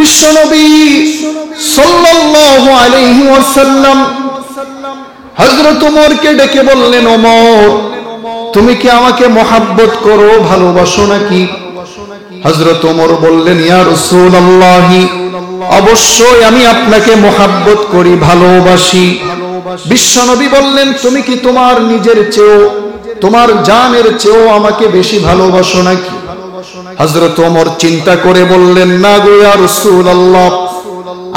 বিশ্বনবী সাল্লাল্লাহু আলাইহি ওয়াসাল্লাম হযরত ওমরকে ডেকে বললেন, ওমর, তুমি কি আমাকে মহব্বত করো, ভালোবাসো নাকি? হযরত ওমর বললেন, ইয়া রাসূলুল্লাহ, অবশ্যই আমি আপনাকে মহব্বত করি, ভালোবাসি। বিশ্বনবী বললেন, তুমি কি তোমার নিজের চেয়েও, তোমার জানের চেয়েও আমাকে বেশি ভালোবাসো নাকি? হযরত ওমর চিন্তা করে বললেন, না গো ইয়া রাসূলুল্লাহ,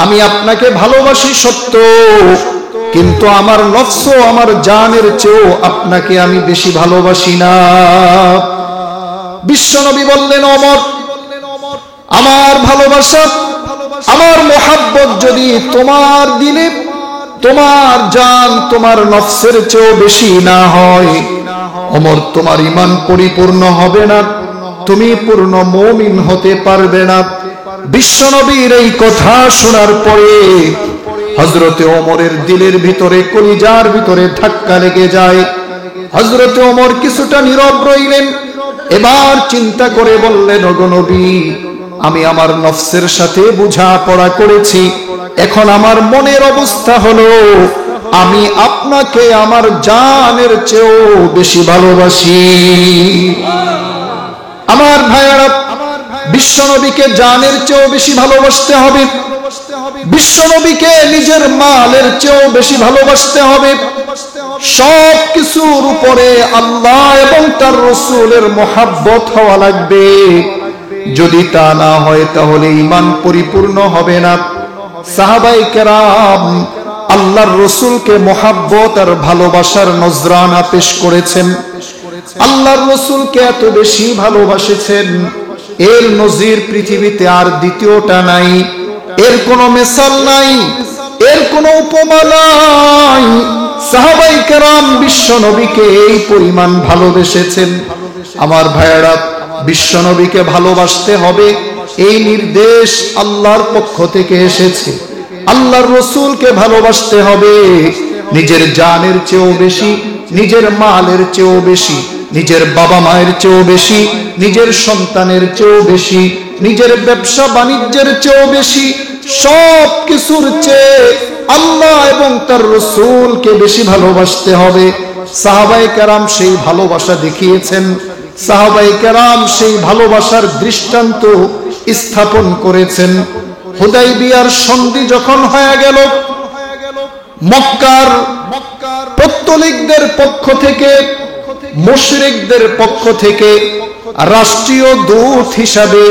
আমি আপনাকে ভালোবাসি সত্য, কিন্তু আমার নফস ও আমার জানের চেয়েও আপনাকে আমি বেশি ভালোবাসি না। বিশ্বনবী বললেন, ওমর, আমার ভালোবাসা, আমার মোহাব্বত যদি তোমার দিলে তোমার জান, তোমার নফসের চেয়েও বেশি না হয়, ওমর, তোমার ঈমান পরিপূর্ণ হবে না, তুমি পূর্ণ মুমিন হতে পারবে না। বিশ্বনবীর এই কথা শোনার পরে হযরতে ওমরের দিলের ভিতরে, কলিজার ভিতরে ধাক্কা লেগে যায়। হযরতে ওমর কিছুটা নীরব রইলেন, এবার চিন্তা করে বললেন, ওগো নবী, আমি আমার নফসের সাথে বোঝাপড়া করেছি, এখন আমার মনের অবস্থা হলো আমি আপনাকে আমার জানের চেয়েও বেশি ভালোবাসি। আমার ভাইয়ারা, বিশ্বনবীকে জানের চেয়েও বেশি ভালোবাসতে হবে, বিশ্বনবীকে নিজের মালের চেয়েও বেশি ভালোবাসতে হবে। সব কিছুর উপরে আল্লাহ এবং তার রাসূলের মহব্বত হওয়া লাগবে। যদি তা না হয় তাহলে ঈমান পরিপূর্ণ হবে না। সাহাবায়ে কেরাম আল্লাহর রাসূলকে মহব্বত আর ভালোবাসার নজরানা পেশ করেছেন। আল্লাহর রাসূলকে এত বেশি ভালোবাসেছেন, এর নজির পৃথিবীতে আর দ্বিতীয়টা নাই, এর কোনো মিসাল নাই, এর কোনো উপমা নাই। সাহাবায়ে কেরাম বিশ্বনবীকে এই পরিমাণ ভালোবেসেছেন। আমার ভাইয়েরা, বিশ্বনবীকে ভালোবাসতে হবে, এই নির্দেশ আল্লাহর পক্ষ থেকে এসেছে। আল্লাহর রাসূলকে ভালোবাসতে হবে নিজের জানের চেয়েও বেশি, নিজের মালের চেয়েও বেশি, নিজের বাবা মায়ের চেয়েও বেশি, নিজের সন্তানের চেয়েও বেশি, নিজের ব্যবসা বাণিজ্যের চেয়েও বেশি, সব কিছুর চেয়ে আল্লাহ এবং তার রাসূলকে বেশি ভালোবাসতে হবে। সাহাবায়ে কেরাম সেই ভালোবাসা দেখিয়েছেন, সাহাবায়ে কেরাম সেই ভালোবাসার দৃষ্টান্ত স্থাপন করেছেন। হুদায়বিয়ার সন্ধি যখন হয়ে গেল, মক্কার পৌত্তলিকদের পক্ষ থেকে, মুশরিকদের পক্ষ থেকে রাষ্ট্রীয় দূত হিসাবে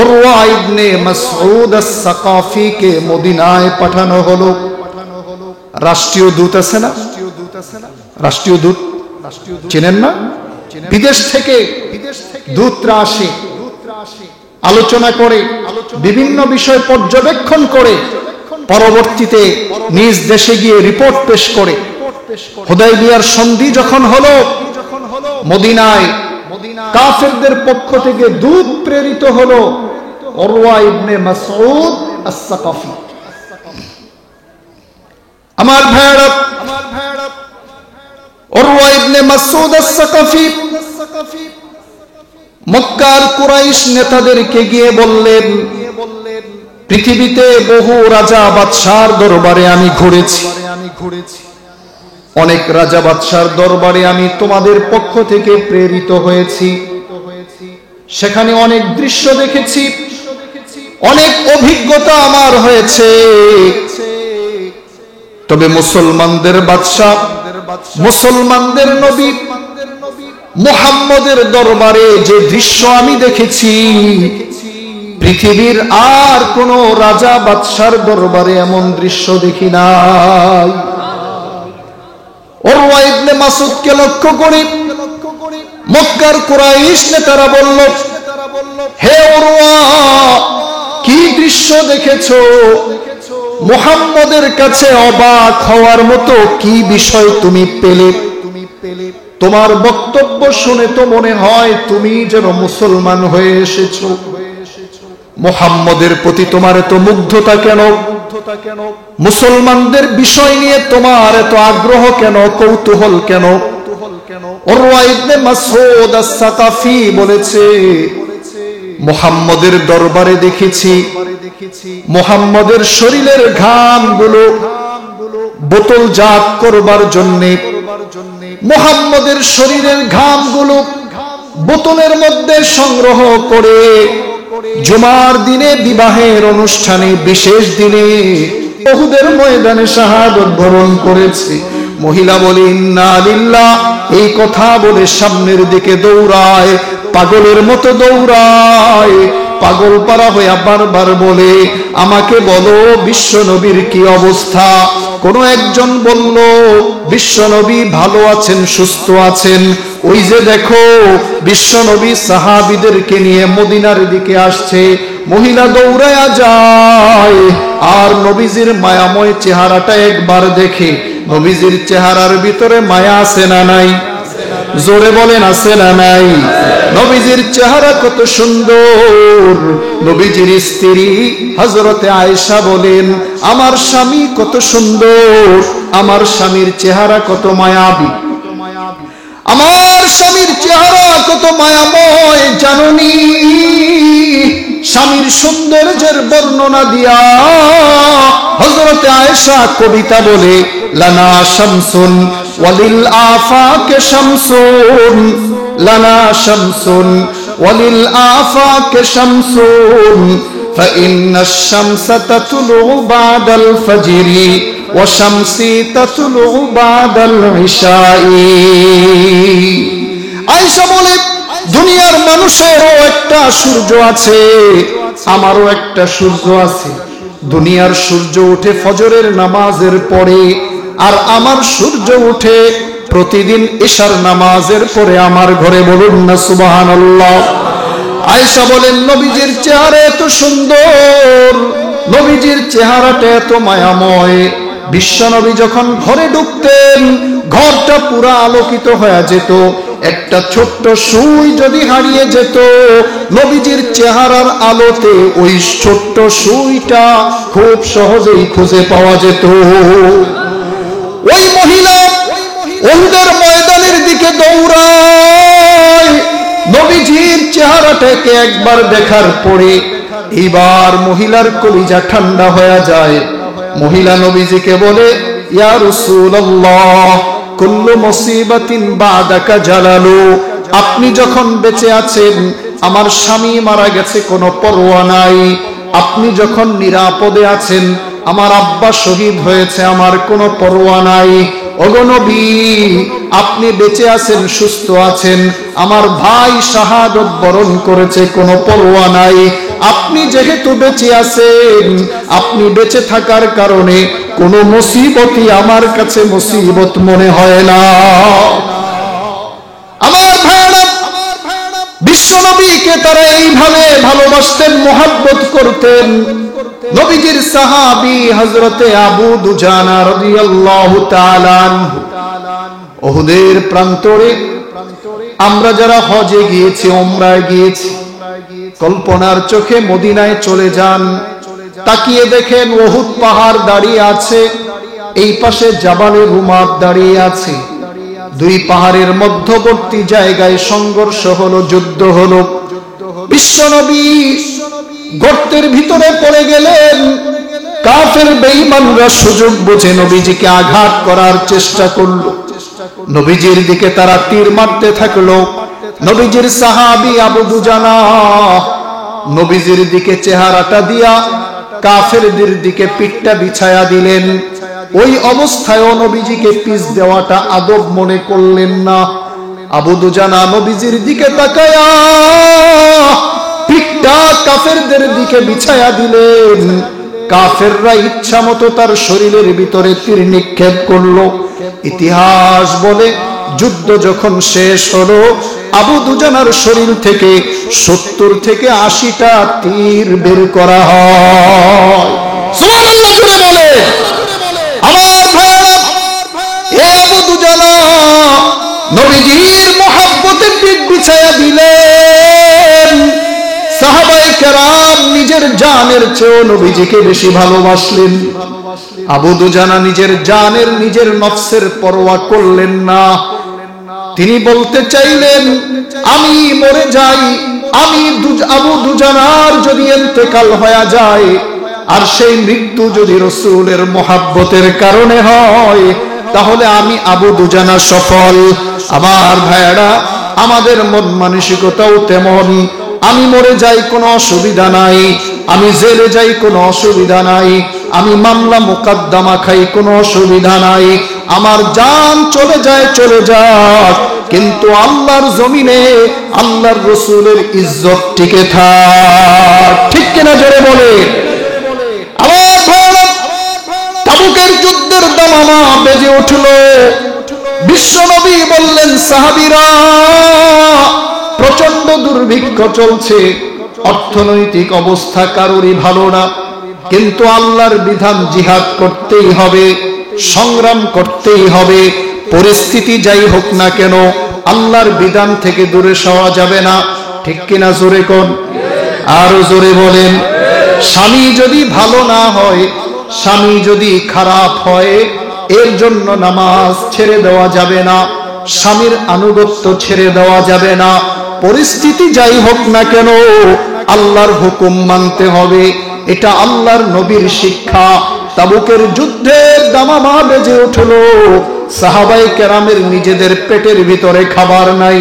উরওয়া ইবনে মাসউদ আস-সাকাফিকে মদিনায় পাঠানো হলো। রাষ্ট্রীয় দূত আছে না, রাষ্ট্রীয় দূত চেনেন না? বিদেশ থেকে দূতরা আসে, আলোচনা করে, বিভিন্ন বিষয় পর্যবেক্ষণ করে, পরবর্তীতে নিজ দেশে গিয়ে রিপোর্ট পেশ করে। হুদায়বিয়ার সন্ধি যখন হলো, মদিনায় কাফেরদের পক্ষ থেকে দূত প্রেরিত হলো উরওয়া ইবনে মাসউদ আস-সাকাফি। আমার ভাইরা, উরওয়া ইবনে মাসউদ আস-সাকাফি মক্কার কুরাইশ নেতাদেরকে গিয়ে বললেন, পৃথিবীতে বহু রাজা বাদশার দরবারে আমি ঘুরেছি, অনেক রাজা বাদশার দরবারে আমি তোমাদের পক্ষ থেকে প্রেরিত হয়েছি, সেখানে অনেক দৃশ্য দেখেছি, অনেক অভিজ্ঞতা আমার হয়েছে। তবে মুসলমানদের বাদশা, মুসলমানদের নবী মুহাম্মদের দরবারে যে দৃশ্য আমি দেখেছি, পৃথিবীর আর কোন রাজা বাদশার দরবারে এমন দৃশ্য দেখি নাই। উরওয়া ইবনে মাসউদকে লক্ষ্য করে মক্কার কুরাইশ নেতারা বলল, হে উরওয়া, কি দৃশ্য দেখেছো? মুহাম্মদের কাছে অবাক হওয়ার মতো কি বিষয় তুমি পেলে? তোমার বক্তব্য শুনে তো মনে হয় তুমি যেন মুসলমান হয়ে এসেছো। মুহাম্মদের প্রতি তোমার এত মুগ্ধতা কেন? মুসলমানদের বিষয় নিয়ে তোমার এত আগ্রহ কেন, কৌতূহল কেন? উরওয়া ইবনে মাসউদ আস-সাকাফি বলেছে, মুহাম্মদের দরবারে দেখেছি মুহাম্মদের শরীরের ঘামগুলো বোতলজাত করবার জন্য মুহাম্মদের শরীরের ঘামগুলো বোতলের মধ্যে সংগ্রহ করে জুমার দিনে, বিবাহের অনুষ্ঠানে, বিশেষ দিনে, উহুদের ময়দানে শাহাদাত বরণ করেছে। মহিলা বলে ইন্না লিল্লাহ, এই কথা বলে সামনের দিকে দৌড়ায়, পাগলের মতো দৌড়ায়, পাগল পারা হয়ে বারবার বলে আমাকে বলো বিশ্ব নবীর কি অবস্থা। কোন একজন বলল বিশ্ব নবী ভালো আছেন, সুস্থ আছেন। ওই যে দেখো বিশ্ব নবী সাহাবীদেরকে নিয়ে মদিনার দিকে আসছে। মহিলা দৌড়ায়া যায় আর নবীজির মায়াময় চেহারাটা একবার দেখে। নবীজির চেহারার ভিতরে মায়া আছে না নাই? জোরে বলেন আছে না নাই? নবীজির চেহারা কত সুন্দর। নবীজির স্ত্রী হযরতে আয়েশা বলেন আমার স্বামী কত সুন্দর, আমার স্বামীর চেহারা কত মায়াবী, আমার স্বামীর চেহারা কত মায়াময় জাননি। স্বামীর সৌন্দর্যের বর্ণনা দিয়া হযরতে আয়েশা কবিতা বলে লানা শামসুন ওয়ালিল আফাকে শামসুন, লানা শামসুন ওয়ালিল আফাকে শামসুন ফাইন্নাশ শামসা তাতলু বাদাল ফাজরি ওয়া শামসি তাতলু বাদাল ইশাই। আয়েশা বলে দুনিয়ার মানুষেরও একটা সূর্য আছে, আমারও একটা সূর্য আছে। দুনিয়ার সূর্য ওঠে ফজরের নামাজের পরে, আর আমার সূর্য ওঠে প্রতিদিন ইশার নামাজের পরে আমার ঘরে। বলুন না সুবহানাল্লাহ। আয়েশা বলেন নবীজির চেহারা এত সুন্দর, নবীজির চেহারাটা এত মায়াময়। বিশ্বনবী যখন ঘরে ঢুকতেন ঘরটা পুরা আলোকিত হয়ে যেত। একটা ছোট্ট সুই যদি হারিয়ে যেত নবীজির চেহারার আলোতে ওই ছোট্ট সুইটা খুব সহজেই খুঁজে পাওয়া যেত। ওই মহিলা উহুদের ময়দানের দিকে দৌড়ায়, নবীজির চেহারাটাকে একবার দেখার পরে এবার মহিলার কলিজা ঠান্ডা হয়ে যায়। মহিলা নবীজিকে বলে ইয়া রাসূলুল্লাহ কুল্লু মুসিবাতিন বাদাকা জালালু, আপনি যখন বেঁচে আছেন আমার স্বামী মারা গেছে কোনো পরোয়া নাই, আপনি যখন নিরাপদে আছেন আমার আব্বা শহীদ হয়েছে আমার কোনো পরোয়া নাই। ওগো নবী আপনি বেঁচে আছেন, সুস্থ আছেন, আমার ভাই শাহাদাত বরণ করেছে কোনো পরোয়া নাই। আপনি যেহেতু বেঁচে আছেন, আপনি বেঁচে থাকার কারণে কোনো মুসিবতই আমার কাছে মুসিবত মনে হয় না। আমার ভাইরা বিশ্ব নবীকে তারা এইভাবে ভালোবাসতেন, মোহাব্বত করতেন। নবীজির সাহাবী হযরতে আবু দুজানা রাদিয়াল্লাহু তাআলা আনহু উহুদের প্রান্তরে আমরা যারা হজে গিয়েছি, উমরায় গিয়েছি, কল্পনার চোখে মদিনায় চলে যান, তাকিয়ে দেখেন উহুদ পাহাড় দাঁড়িয়ে আছে, এই পাশে জাবালে রুমাত দাঁড়িয়ে আছে। দুই পাহাড়ের মধ্যবর্তী জায়গায় সংঘর্ষ হলো, যুদ্ধ হলো। বিশ্বনবী গর্তের ভিতরে পড়ে গেলেন। কাফের বেঈমানরা সুযোগ বুঝে নবীজিকে আঘাত করার চেষ্টা করলো। নবীজির দিকে তারা তীর মারতে থাকলো। নবীজির সাহাবী আবু দুজানা নবীজির দিকে চেহারাটা দিয়া কাফেরদের দিকে পিঠটা বিছায়া দিলেন। ওই অবস্থায় নবীজিকে পিছ দেওয়াটা আদব মনে করলেন না। আবু দুজানা নবীজির দিকে তাকায়া পিঠটা কাফেরদের দিকে বিছায়া দিলেন। কাফেররা ইচ্ছা মতো তার শরীরের ভিতরে তীর নিক্ষেপ করলো। ইতিহাস বলে যুদ্ধ যখন শেষ হলো আবু দুজানার শরীর থেকে 70 থেকে 80টা তীর বের করা হয়। সুবহানাল্লাহ জুড়ে বলে। আমার ভাইরা এ আবু দুজানা নবীজির মহব্বতে পিঠ বিছায়া দিলেন। সাহাবায়ে কেরাম নিজের জানের চেয়ে নবীজিকে বেশি ভালোবাসলেন। আবু দুজানা নিজের জানের, নিজের নফসের পরোয়া করলেন না। তিনি বলতে চাইলেন আমি মরে যাই, আমি আবু দুজানার যদি ইন্তেকাল হয়ে যায় আর সেই মৃত্যু যদি রাসূলের মহব্বতের কারণে হয়, তাহলে আমি আবু দুজানা সফল। আমার ভাইরা, আমাদের মন মানসিকতাও তেমন। আমি মরে যাই কোনো অসুবিধা নাই, আমি জেলে যাই কোনো অসুবিধা নাই, আমি মামলা মোকদ্দমা খাই কোনো অসুবিধা নাই, আমার জান চলে যায় চলে যাক, কিন্তু আল্লাহর জমিনে আল্লাহর রাসূলের ইজ্জত টিকে থাক। ঠিক কিনা জোরে বলে। আমার ভাইরা, তাবুকের যুদ্ধের দামামা বেজে উঠল। বিশ্বনবী বললেন, সাহাবীরা, প্রচন্ড দুর্ভিক্ষ চলছে, অর্থনৈতিক অবস্থা কারোরই ভালো না, কিন্তু আল্লাহর বিধান জিহাদ করতেই হবে, সংগ্রাম করতেই হবে। পরিস্থিতি যাই হোক না কেন, আল্লাহর বিধান থেকে দূরে সরা যাবে না। ঠিক কিনা জোরে কোন, আরো জোরে বলেন। স্বামী যদি ভালো না হয়, স্বামী যদি খারাপ হয়, এর জন্য নামাজ ছেড়ে দেওয়া যাবে না, স্বামীর আনুগত্য ছেড়ে দেওয়া যাবে না। পরিস্থিতি যাই হোক না কেন, আল্লাহর হুকুম মানতে হবে। এটা আল্লাহর নবীর শিক্ষা। তাবুকের যুদ্ধের দামামা বেজে উঠল। সাহাবায়ে কেরামের নিজেদের পেটের ভিতরে খাবার নাই,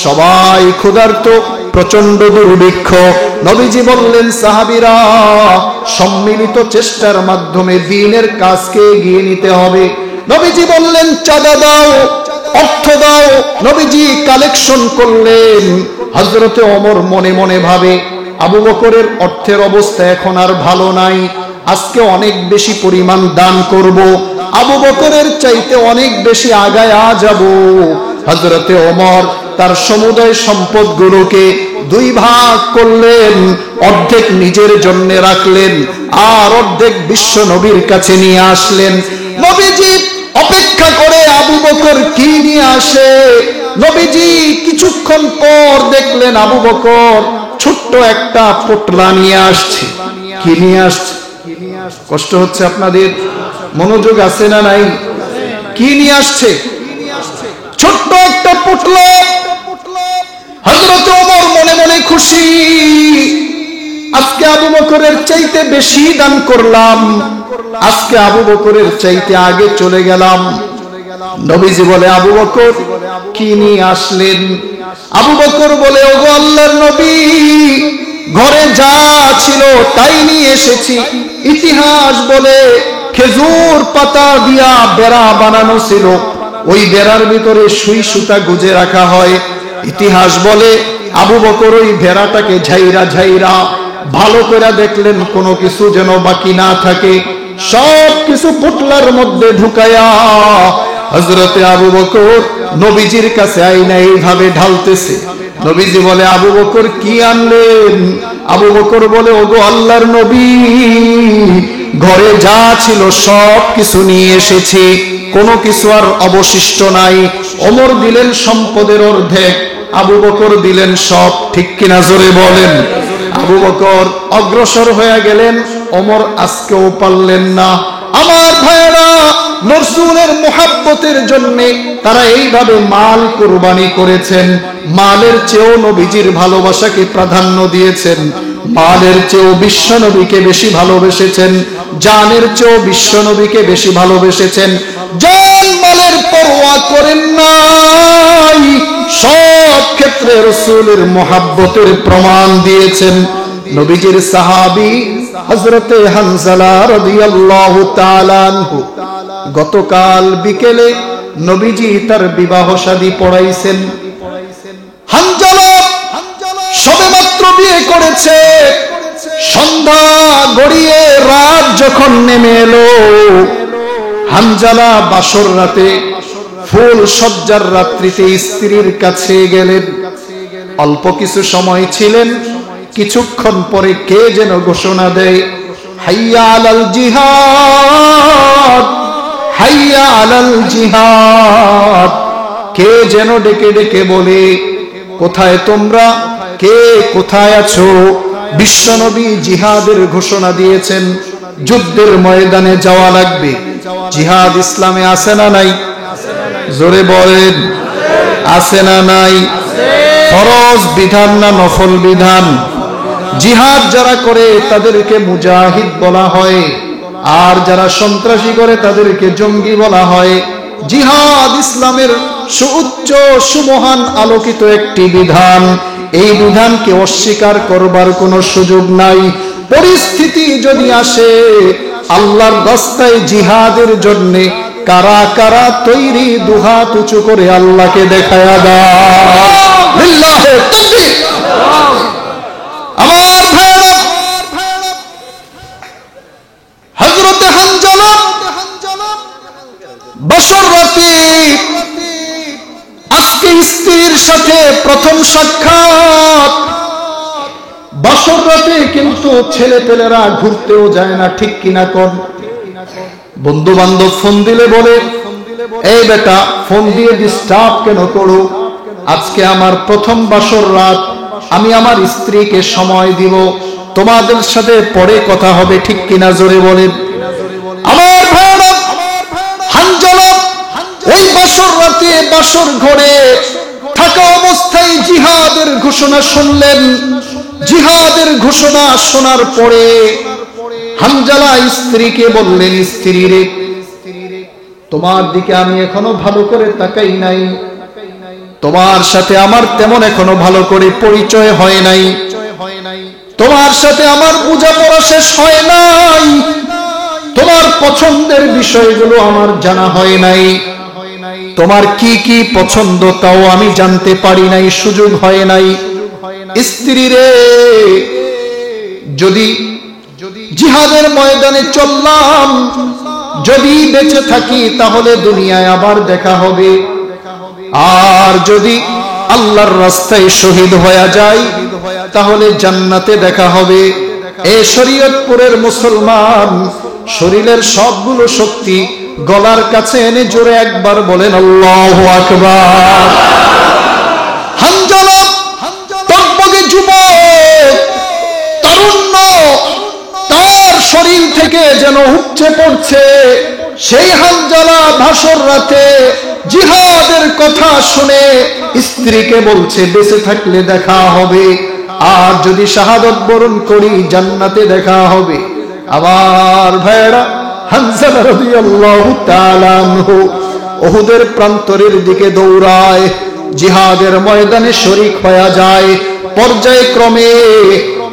সবাই ক্ষুধার্ত, প্রচন্ড দুর্ভিক্ষ। নবীজি বললেন, সাহাবীরা, সম্মিলিত চেষ্টার মাধ্যমে দ্বীনের কাজকে এগিয়ে নিতে হবে। নবীজি বললেন, চাঁদা দাও, অর্থ দাও। নবীজি কালেকশন করলেন। হযরতে ওমর মনে মনে ভাবে, আবু বকরের অর্থের অবস্থা এখন আর ভালো নাই, আজকে অনেক বেশি পরিমাণ দান করব, আবু বকরের চাইতে অনেক বেশি আগায়া যাব। হযরতে ওমর তার সমুদয় সম্পদগুলোকে দুই ভাগ করলেন, অর্ধেক নিজের জন্য রাখলেন আর অর্ধেক বিশ্ব নবীর কাছে নিয়ে আসলেন। নবীজি অপেক্ষা করে আবু বকর কি নিয়ে আসে। নবীজি কিছুক্ষণ পর দেখলেন আবু বকর ছোট্ট একটা পোটলা নিয়ে আসছে। কি নিয়ে আসছে? কষ্ট হচ্ছে আপনাদের? মনোযোগ আছে না নাই? কি নিয়ে আসছে? ছোট্ট একটা পোটলা। হযরত ওমর মনে মনে খুশি, আজকে আবু বকরের চাইতে বেশি দান করলাম, আজকে আবু বকরের চাইতে আগে চলে গেলাম। নবীজি বলে, আবু বকর কি নিয়ে আসলেন? আবু বকর বলে, ওগো আল্লাহর নবী, ঘরে যা ছিল তাই নিয়ে এসেছি। ইতিহাস বলে খেজুর পাতা দিয়া বেড়া বানানো ছিল, ওই বেড়ার ভিতরে সুই সুতা গুজে রাখা হয়। ইতিহাস বলে আবু বকর ওই ভেড়াটাকে ঝাইরা ঝাইরা ভালো করে দেখলেন কোনো কিছু যেন বাকি না থাকে, সব কিছু পুটলার মধ্যে ঢুকায়া হযরতে আবু বকর নবীজির কাছে আইনা এইভাবে ঢালতেছে। নবীজি বলে, আবু বকর কি আনলেন? আবু বকর বলে, ওগো আল্লাহর নবী, ঘরে যা ছিল সব কিছু নিয়ে এসেছি, কোনো কিছু আর অবশিষ্ট নাই। ওমর দিলেন সম্পদের অর্ধেক, আবু বকর দিলেন সব। ঠিক কিনা জোরে বলেন। আবু বকর অগ্রসর হয়ে গেলেন, ওমর আজকেও পারলেন না। আমার ভাইরা, রাসূলের মুহাব্বতের জন্য তারা এইভাবে মাল কুরবানি করেছেন। মালের চেয়েও নবীজির ভালোবাসাকে প্রাধান্য দিয়েছেন, মালের চেয়েও বিশ্ব নবীকে বেশি ভালোবেসেছেন, জানের চেয়েও বিশ্ব নবীকে বেশি ভালোবেসেছেন। জান মালের পরোয়া করেন নাই, সব ক্ষেত্রে রাসূলের মুহাব্বতের প্রমাণ দিয়েছেন। নবীজির সাহাবী হযরতে হানজালা রাদিয়াল্লাহু তাআলা আনহু গতকাল বিকেলে নবীজি তার বিবাহ শাদী পড়াইছেন। হানজালা সবেমাত্র বিয়ে করেছে। সন্ধ্যা গড়িয়ে রাত যখন নেমে এলো, হানজালা বাসর রাতে ফুল সজ্জার রাত্রিতে স্ত্রীর কাছে গেলেন। অল্প কিছু সময় ছিলেন, কিছুক্ষণ পরে কে যেন ঘোষণা দেয়, হাইয়া আলাল জিহাদ, হাইয়া আলাল জিহাদ। কে যেন ডেকে ডেকে বলে, কোথায় তোমরা, কে কোথায় আছো? বিশ্বনবী জিহাদের ঘোষণা দিয়েছেন, যুদ্ধের ময়দানে যাওয়া লাগবে। জিহাদ ইসলামে আছে না নাই? জোরে বলেন, আছে না নাই? ফরজ বিধান না নফল বিধান? জিহাদ যারা করে তাদেরকে মুজাহিদ বলা হয়, আর যারা সন্ত্রাসী করে তাদেরকে জঙ্গি বলা হয়। জিহাদ ইসলামের সুউচ্চ সুমহান আলোকিত একটি বিধান। এই বিধানকে অস্বীকার করবার কোনো সুযোগ নাই। পরিস্থিতি যদি আসে, আল্লাহর রাস্তায় জিহাদের জন্য কারা কারা তৈরি, দুহাত উঁচু করে আল্লাহকে দেখায়া দাও। লিল্লাহে তাকবীর। আমার ভাইরা, হযরতে হানজালা বছর রাতে আজকে স্ত্রীর সাথে প্রথম সাক্ষাৎ। বছর রাতে কিন্তু ছেলে পেলেরা ঘুরতেও যায় না, ঠিক কিনা কোন? বন্ধু বান্ধব ফোন দিলে বলে, এই বেটা ফোন দিয়ে ডিস্টার্ব কেন করো? আজকে আমার প্রথম বাসর রাত, আমি আমার স্ত্রীকে সময় দিব, তোমাদের সাথে পরে কথা হবে, ঠিক কিনা জোরে বলেন। আমার ভাইরা, হানজালা ওই বাসর রাতে বাসর ঘরে থাকা অবস্থায় জিহাদের ঘোষণা শুনলেন। জিহাদের ঘোষণা শোনার পরে হানজালা স্ত্রীকে বললেন, স্ত্রী রে, তোমার দিকে আমি এখনো ভালো করে তাকাই নাই, তোমার সাথে আমার তেমন এখনো ভালো করে পরিচয় হয় নাই, তোমার সাথে আমার বোঝাপড়া শেষ হয় নাই, তোমার পছন্দের বিষয়গুলো আমার জানা হয় নাই, তোমার কি কি পছন্দ তাও আমি জানতে পারি নাই, সুযোগ হয় নাই। স্ত্রী রে, যদি জিহাদের ময়দানে চললাম, যদি বেঁচে থাকি তাহলে দুনিয়ায় আবার দেখা হবে, আর যদি আল্লাহর রাস্তায় শহীদ হয়ে যায় তাহলে জান্নাতে দেখা হবে। এ শরীয়তপুরের মুসলমান, শরীরের সবগুলো শক্তি গলার কাছে এনে জোরে একবার বলেন আল্লাহু আকবার। হানজালা টকবগে যুবক, তারুণ্য তার শরীর থেকে যেন উপচে পড়ছে। সেই হানজালা ভাসর রাতে জিহাদের কথা শুনে স্ত্রীকে বলছে, বেঁচে থাকলে দেখা হবে, আর যদি শাহাদত বরণ করি জান্নাতে দেখা হবে। আমার ভাইরা, হানজালা রাদিয়াল্লাহু তাআলা আনহু উহুদের প্রান্তরের দিকে দৌড়ায়, জিহাদের ময়দানে শরীক হয়ে যায়। পর্যায়ক্রমে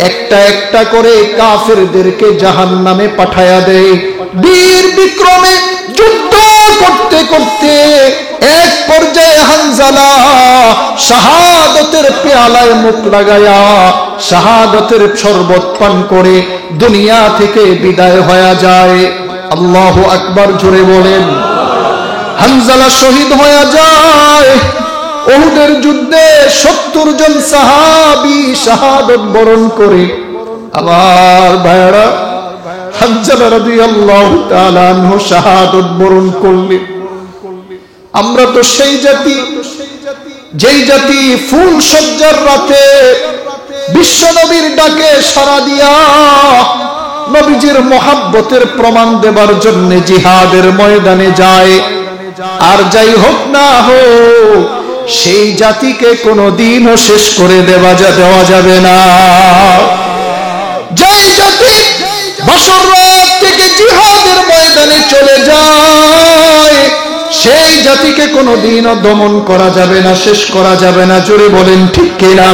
একটা একটা করে কাফেরদেরকে জাহান্নামে পাঠায়া দেয়। বীর বিক্রমে যুদ্ধ করতে করতে এক পর্যায়ে হানজালা শাহাদাতের পেয়ালায় মুখ লাগায়া শাহাদাতের শরবত পান করে দুনিয়া থেকে বিদায় হয়ে যায়। আল্লাহু আকবার জোরে বলেন। হানজালা শহীদ হয়ে যায়। উহুদের যুদ্ধে 70 জন সাহাবী শাহাদাত বরণ করে। আমার ভাইরা, হানজালা রাদিয়াল্লাহু তাআলা আনহু শাহাদাত বরণ করলেন। আমরা তো সেই জাতি, যেই জাতি ফুল সজ্জার রাতে বিশ্ব নবীর ডাকে সাড়া দিয়া নবীজির মহাব্বতের প্রমাণ দেবার জন্য জিহাদের ময়দানে যায়। আর যাই হোক না হোক, সেই জাতিকে কোনোদিনও শেষ করে দেওয়া যাবে না। যেই জাতি বছর রাত থেকে জিহাদের ময়দানে চলে যায়, সেই জাতিকে কোনোদিনও দমন করা যাবে না, শেষ করা যাবে না। জোরে বলেন ঠিক কিনা?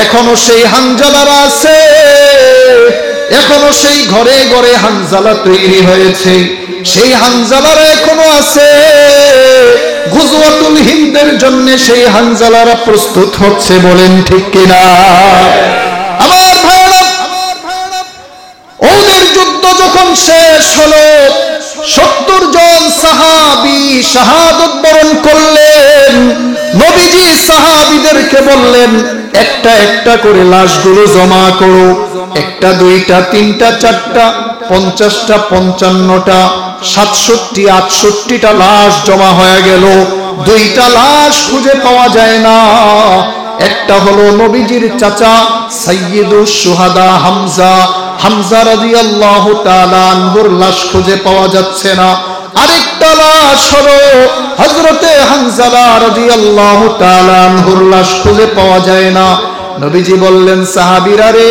এখনো সেই হানজালারা আছে, এখনো সেই ঘরে ঘরে হানজালা তৈরি হয়েছে, সেই হানজালারা এখনো আছে। গুজওয়াতুল হিন্দের জন্য সেই হানজালারা প্রস্তুত হচ্ছে, বলেন ঠিক কিনা? আমার ভাইরা, ওদের যুদ্ধ যখন শেষ হলো, 70 জন সাহাবী শাহাদাত বরণ করলেন। নবীজি সাহাবীদেরকে বললেন, একটা একটা করে লাশগুলো জমা করো। একটা, দুইটা, তিনটা, চারটা, 50টা, 55টা, 67, 68টা লাশ জমা হয়ে গেল। দুইটা লাশ খুঁজে পাওয়া যায় না। একটা হলো নবীজির চাচা সাইয়্যিদুশ শুহাদা হামজা রাদিয়াল্লাহু তাআলা আনহুর লাশ খুঁজে পাওয়া যাচ্ছে না। আরেকটা লাশ হলো হযরতে হানজালা রাদিয়াল্লাহু তাআলা আনহুর লাশ খুঁজে পাওয়া যায় না। নবীজি বললেন, সাহাবীরা রে,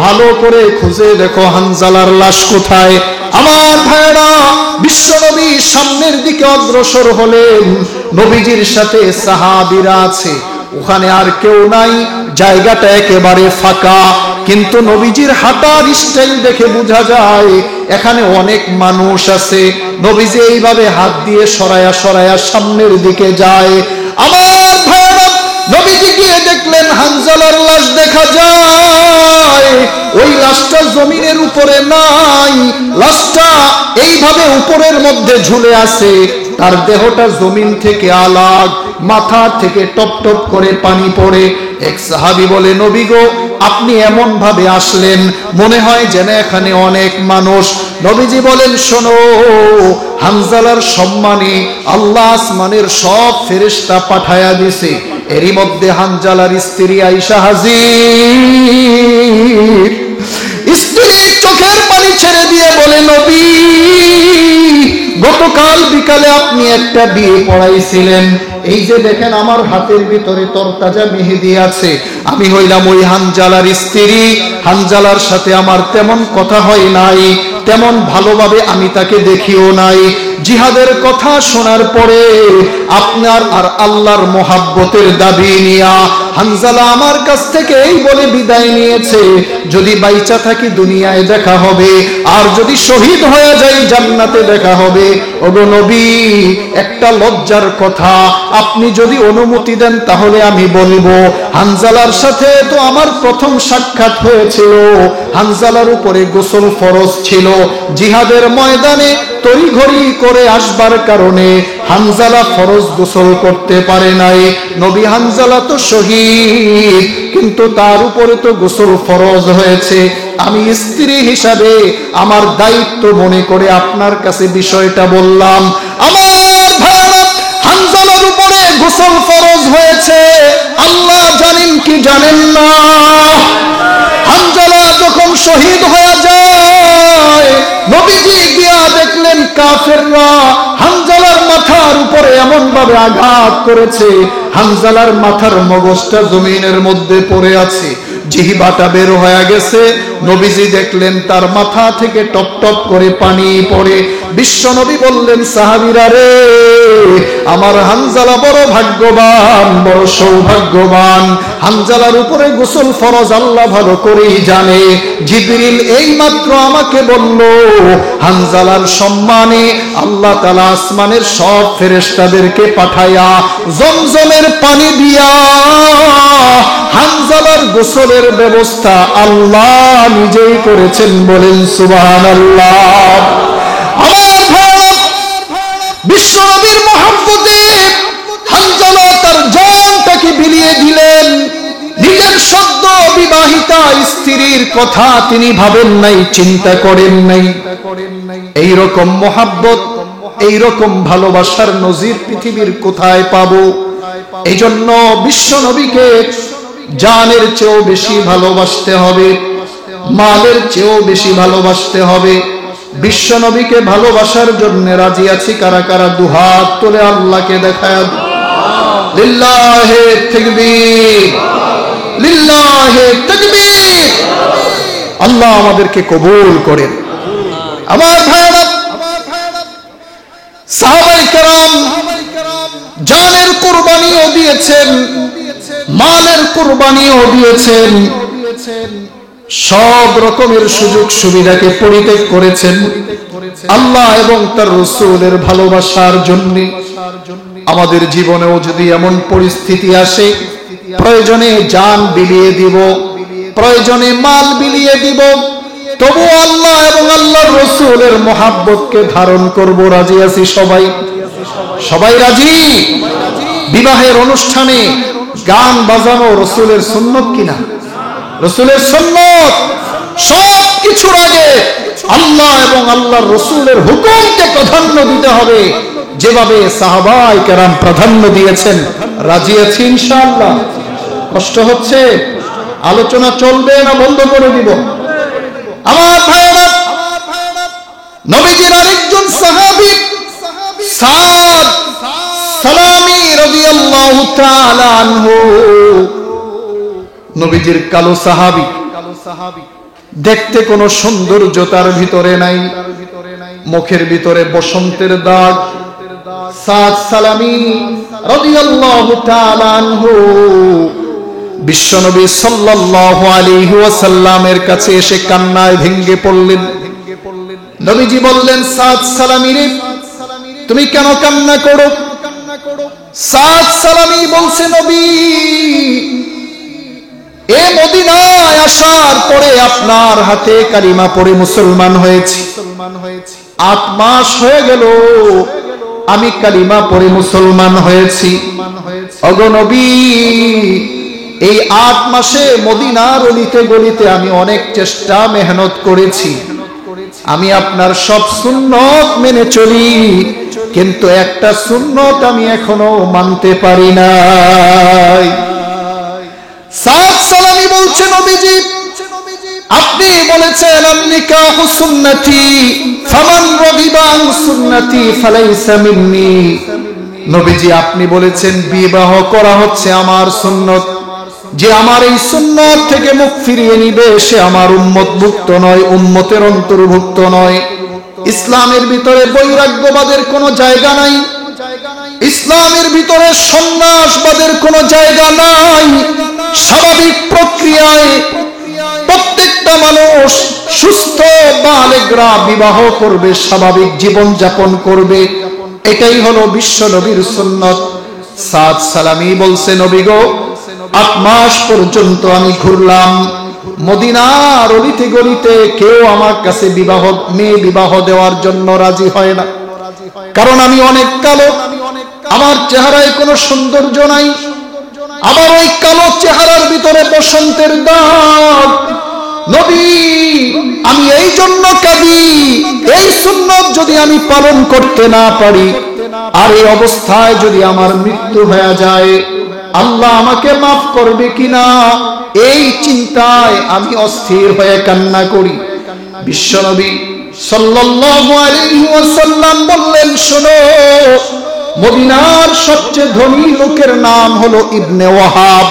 ভালো করে খুঁজে দেখো হানজালার লাশ কোথায়। আমার ভাইরা, বিশ্বনবী সামনের দিকে অগ্রসর হলেন, নবীজির সাথে সাহাবীরা আছে, ওখানে আর কেউ নাই, জায়গাটা একেবারে ফাঁকা। কিন্তু নবীজির হাঁটার স্টাইল দেখে বোঝা যায় এখানে অনেক মানুষ আছে। নবীজি এইভাবে হাত দিয়ে সরায়া সরায়া সামনের দিকে যায়। আমার ভাইরা, নবীজি গিয়ে দেখলেন হানজালার লাশ দেখা যায়। ওই লাশটা জমিনের উপরে নাই, লাশটা এইভাবে উপরের মধ্যে ঝুলে আছে। তার দেহটা জমিন থেকে আলাগ, মাথা থেকে টপ টপ করে পানি পড়ে। এক সাহাবী বলে, নবী গো, আপনি এমন ভাবে আসলেন মনে হয় যেন এখানে অনেক মানুষ। নবীজি বলেন, শোনো, হানজালার সম্মানে আল্লাহ আসমানের সব ফেরেশতা পাঠায়া দিয়েছে। এরই মধ্যে হানজালার স্ত্রী আয়েশা হাজির। স্ত্রী চোখের পানি ছেড়ে দিয়ে বলে, নবী, গতকাল বিকালে আপনি একটা বিয়ে পড়াইছিলেন, এই যে দেখেন আমার হাতের ভিতরে তরতাজা মেহেদি আছে, আমি হইলাম ওই হানজালার স্ত্রী। হানজালার সাথে আমার তেমন কথা হয় নাই, তেমন ভালোভাবে আমি তাকে দেখিও নাই। জিহাদের কথা শোনার পরে আপনার আর আল্লাহর মোহাব্বতের দাবি নিয়া হানজালা আমার কাছ থেকে এই বলে বিদায় নিয়েছে, যদি বাইচা থাকি দুনিয়ায় দেখা হবে, আর যদি শহীদ হয়ে যাই জান্নাতে দেখা হবে। ওগো নবী, একটা লজ্জার কথা, আপনি যদি অনুমতি দেন তাহলে আমি বলবো, হানজালার সাথে তো আমার প্রথম সাক্ষাৎ হয়েছিল, হানজালার উপরে গোসল ফরজ ছিল। জিহাদের ময়দানে তড়িঘড়ি করে আসবার কারণে হানজালা ফরজ গোসল করতে পারে নাই। নবী হানজালা তো শহীদ, কিন্তু তার উপরে তো গোসল ফরজ হয়েছে। আমি স্ত্রী হিসাবে আমার দায়িত্ব মনে করে আপনার কাছে বিষয়টা বললাম। আমার ভাইরা, হানজালার উপরে গোসল ফরজ হয়েছে, আল্লাহ জানেন কি জানেন না? হানজালা যখন শহীদ হয়ে যায়, নবীজি গিয়া দেখলেন কাফেররা হানজালার মাথার উপরে এমন ভাবে আঘাত করেছে, হানজালার মাথার মগজটা জমিনের মধ্যে পড়ে আছে, জিহ্বাটা বের হয়ে গেছে। নবীজি দেখলেন তার মাথা থেকে টপ টপ করে পানি পড়ে। বিশ্ব নবী বললেন, সাহাবীরা রে, আমার হানজালা বড় ভাগ্যবান, বড় সৌভাগ্যবান। হানজালার উপরে গোসল ফরজ আল্লাহ ভালো করেই জানে। জিবরিল এই মাত্র আমাকে বলল, হানজালার সম্মানে আল্লাহ তাআলা আসমানের সব ফেরেশতাদেরকে পাঠায়া জমজমের পানি দিয়া হানজালার গোসলের ব্যবস্থা আল্লাহ নিজেই করেছেন। বলেন সুবহানাল্লাহ। আমার ভাইরা, বিশ্ব নবীর মহব্বতে হানজালা তার জানটাকে বিলিয়ে দিলেন। নিজের সদ্য বিবাহিতা স্ত্রীর কথা তিনি ভাবেন নাই, চিন্তা করেন নাই। এইরকম মহব্বত, এইরকম ভালোবাসার নজির পৃথিবীর কোথায় পাবো? এই জন্য বিশ্ব নবীকে জানের চেয়েও বেশি ভালোবাসতে হবে, মালের চেয়েও বেশি ভালোবাসতে হবে। বিশ্ব নবীকে ভালোবাসার জন্য রাজি আছি কারা কারা? দুহাত তুলে আল্লাহকে দেখায় লিল্লাহে তাকবীর, লিল্লাহে তাকবীর। আল্লাহ আমাদেরকে কবুল করেন। আমার ভাইরা, সাহাবায়ে কেরাম জানের কুরবানিও দিয়েছেন, মালের কুরবানিও দিয়েছেন, সব রকমের সুযোগ সুবিধাকে পরিত্যাগ করেছেন আল্লাহ এবং তার রাসূলের ভালোবাসার জন্য। আমাদের জীবনেও যদি এমন পরিস্থিতি আসে, প্রয়োজনে জান বিলিয়ে দিব, প্রয়োজনে মাল বিলিয়ে দিব, তবু আল্লাহ এবং আল্লাহর রাসূলের মহব্বতকে ধারণ করব। রাজি আছি সবাই? সবাই রাজি? বিবাহের অনুষ্ঠানে গান বাজানো রাসূলের সুন্নাত কিনা? রাসূলের সুন্নাত। সব কিছুর আগে আল্লাহ এবং আল্লাহর রাসূলের হুকুমকে প্রাধান্য দিতে হবে, যেভাবে সাহাবায়ে কেরাম প্রাধান্য দিয়েছেন। রাজি আছি ইনশাআল্লাহ? কষ্ট হচ্ছে? আলোচনা চলবে না বন্ধ করে দিব? আমার ভাইরা, নবীজির আরেকজন সাহাবী রাদিয়াল্লাহু তাআলা আনহু নবীজির কালো সাহাবী, দেখতে কোনো সৌন্দর্যতার ভিতরে নাই, মুখের ভিতরে বসন্তের দাগ। সাদ সালামী রাদিয়াল্লাহু তাআলা আনহু বিশ্বনবী সাল্লাল্লাহু আলাইহি ওয়াসাল্লামের কাছে এসে কান্নায় ভেঙে পড়লেন। নবীজি বললেন, সাদ সালামী রে, তুমি কেন কান্না করো? সাদ সালামী বলছে, নবী, এ মদিনায় আসার পরে আপনার হাতে কালিমা পড়ে মুসলমান হয়েছি। 8 মাস হয়ে গেল আমি কালিমা পড়ে মুসলমান হয়েছি। ওগো নবী, এই 8 মাসে মদিনার অলিতে গলিতে আমি অনেক চেষ্টা মেহনত করেছি। আমি আপনার সব সুন্নত মেনে চলি, কিন্তু একটা সুন্নত আমি এখনো মানতে পারি নাই। সাদ সালামী বলছে, নবীজি, আপনি বলেছেন নিকাহু সুন্নতি ফামান রাগিবা আন সুন্নতি ফালাইসা মিন্নি। নবীজি, আপনি বলেছেন বিবাহ করা হচ্ছে আমার সুন্নত, যে আমার এই সুন্নত থেকে মুখ ফিরিয়ে নিবে সে আমার উম্মতভুক্ত নয়, উম্মতের অন্তর্ভুক্ত নয়। ইসলামের ভিতরে বৈরাগ্যবাদের কোনো জায়গা নাই, ইসলামের ভিতরে সন্ন্যাসবাদের কোনো জায়গা নাই। স্বাভাবিক প্রক্রিয়ায় প্রত্যেকটা মানুষ সুস্থ বালেগরা বিবাহ করবে, স্বাভাবিক জীবন যাপন করবে, এটাই হলো বিশ্ব নবীর সুন্নত। সাদ সালামী বলছে, নবী গো, 8 মাস পর্যন্ত আমি ঘুরলাম মদিনার অলিতে গলিতে, কেউ আমার কাছে মেয়ে বিবাহ দেওয়ার জন্য রাজি হয় না। কারণ আমি অনেক কালো, আমার চেহারায় কোনো সৌন্দর্য নাই, আমার ওই কালো চেহারার ভিতরে বসন্তের দাগ। নবী, আমি এই জন্য কাঁদি, এই সুন্নত যদি আমি পালন করতে না পারি, আর এই অবস্থায় যদি আমার মৃত্যু হয়ে যায়, আল্লাহ আমাকে মাফ করবে কিনা, এই চিন্তায় আমি অস্থির হয়ে কান্না করি। বিশ্বনবী সাল্লাল্লাহু আলাইহি ওয়াসাল্লাম বললেন, শোনো, মদিনার সবচেয়ে ধনী লোকের নাম হলো ইবনে ওয়াহাব।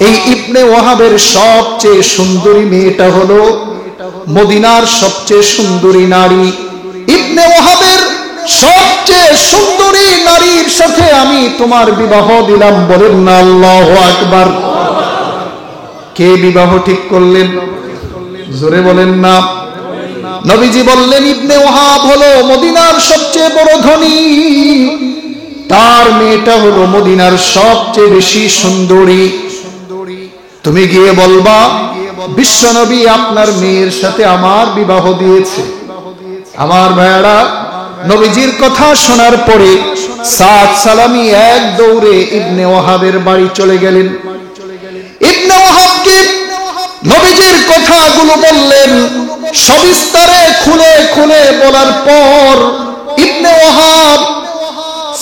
এই ইবনে ওয়াহাবের সবচেয়ে সুন্দরী মেয়েটা হলো মদিনার সবচেয়ে সুন্দরী নারী। ইবনে ওয়াহাবের সবচেয়ে সুন্দরী নারীর সাথে আমি তোমার বিবাহ দিলাম। বলেন না আল্লাহু আকবার। কে বিবাহ ঠিক করলেন? জোরে বলেন না। নবীজি বললেন, ইবনে ওয়াহাব হলো মদিনার সবচেয়ে বড় ধনী, তার মেয়েটা হলো মদিনার সবচেয়ে বেশি সুন্দরী। তুমি গিয়ে বলবা, বিশ্বনবী আপনার মেয়ের সাথে আমার বিবাহ দিয়েছে। আমার ভাইয়ারা, নবীজির কথা শোনার পরে সাদ সালামী এক দৌড়ে ইবনে ওয়াহাবের বাড়ি চলে গেলেন। ইবনে ওয়াহাবকে নবীজির কথাগুলো বললেন, সবিস্তারে খুলে খুলে বলার পর ইবনে ওয়াহাব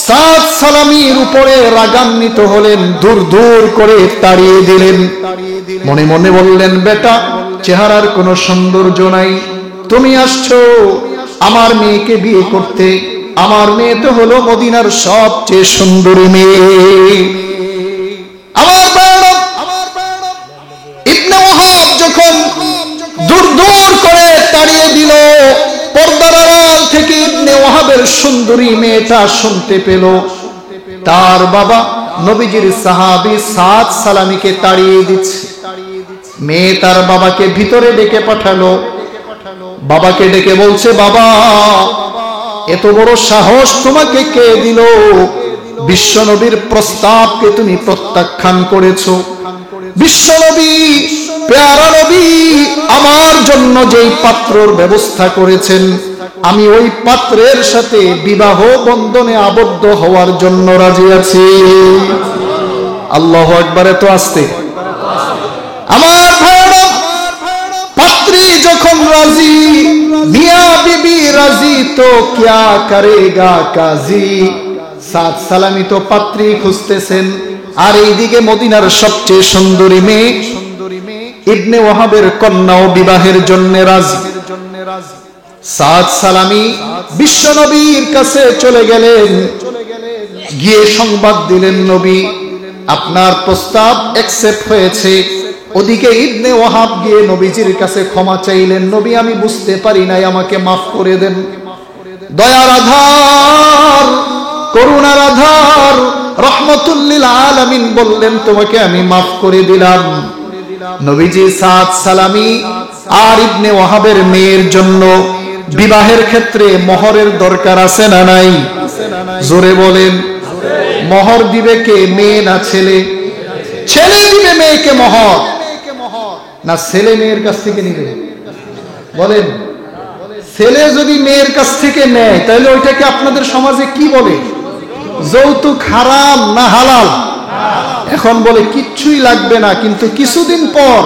সাদ সালামীর উপরে রাগান্বিত হলেন, দূর দূর করে তাড়িয়ে দিলেন। মনে মনে বললেন, বেটা, চেহারার কোনো সৌন্দর্য নাই, তুমি আসছো আমার মেয়েকে বিয়ে করতে, আমার মেয়ে তো হলো মদিনার সবচেয়ে সুন্দরী মেয়ে। আমার ইবনে ওয়াহাব যখন দূর দূর করে তাড়িয়ে দিল, পর্দার আড়াল থেকে ইবনে ওয়াহাবের সুন্দরী মেয়েটা শুনতে পেল তার বাবা নবীজির সাহাবী সাদ সালামীকে তাড়িয়ে দিচ্ছে। মেয়ে তার বাবাকে ভিতরে ডেকে পাঠালো, বাবাকে ডেকে বলছে, বাবা, এত বড় সাহস তোমাকে কে দিল? বিশ্বনবীর প্রস্তাবকে তুমি প্রত্যাখ্যান করেছো। বিশ্বনবী, প্যারা নবী আমার জন্য যেই পাত্রর ব্যবস্থা করেছেন, আমি ওই পাত্রের সাথে বিবাহ বন্ধনে আবদ্ধ হওয়ার জন্য রাজি আছি। আল্লাহু আকবার। তো আসতে আমার ভাইরা, পাত্রী যখন রাজি, মিয়া বিবি রাজি, তো क्या करेगा কাজী। সাদ সালামী তো পাত্রী খুঁজতেছেন, আর এইদিকে মদিনার সবচেয়ে সুন্দরী মেয়ে ইবনে ওয়াহাবের কন্যাও বিবাহের জন্য রাজি। সাদ সালামী বিশ্বনবীর কাছে চলে গেলেন, গিয়ে সংবাদ দিলেন, নবী আপনার প্রস্তাব অ্যাকসেপ্ট হয়েছে। ওদিকে ইবনে ওয়াহাব গিয়ে নবীজির কাছে ক্ষমা চাইলেন, নবী আমি বুঝতে পারি নাই, আমাকে মাফ করে দেন। দয়ার আধার, করুণার আধার, রহমতুল লিল আলামিন বললেন, তোমাকে আমি মাফ করে দিলাম। নবীজি সাদ সালামি আর ইবনে ওয়াহাবের মেয়ের জন্য বিবাহের ক্ষেত্রে মোহরের দরকার আছে না নাই? জোরে বলেন। মোহর দিবে কে, মেয়ে না ছেলে? ছেলে দিবে মেয়েকে মোহর, না ছেলে মেয়ের কাছ থেকে নিবে? বলেন। ছেলে যদি মেয়ের কাছ থেকে নেয় তাহলে ওইটাকে আপনাদের সমাজে কি বলে? যৌতুক হারাম না হালাল? এখন বলে কিচ্ছুই লাগবে না, কিন্তু কিছুদিন পর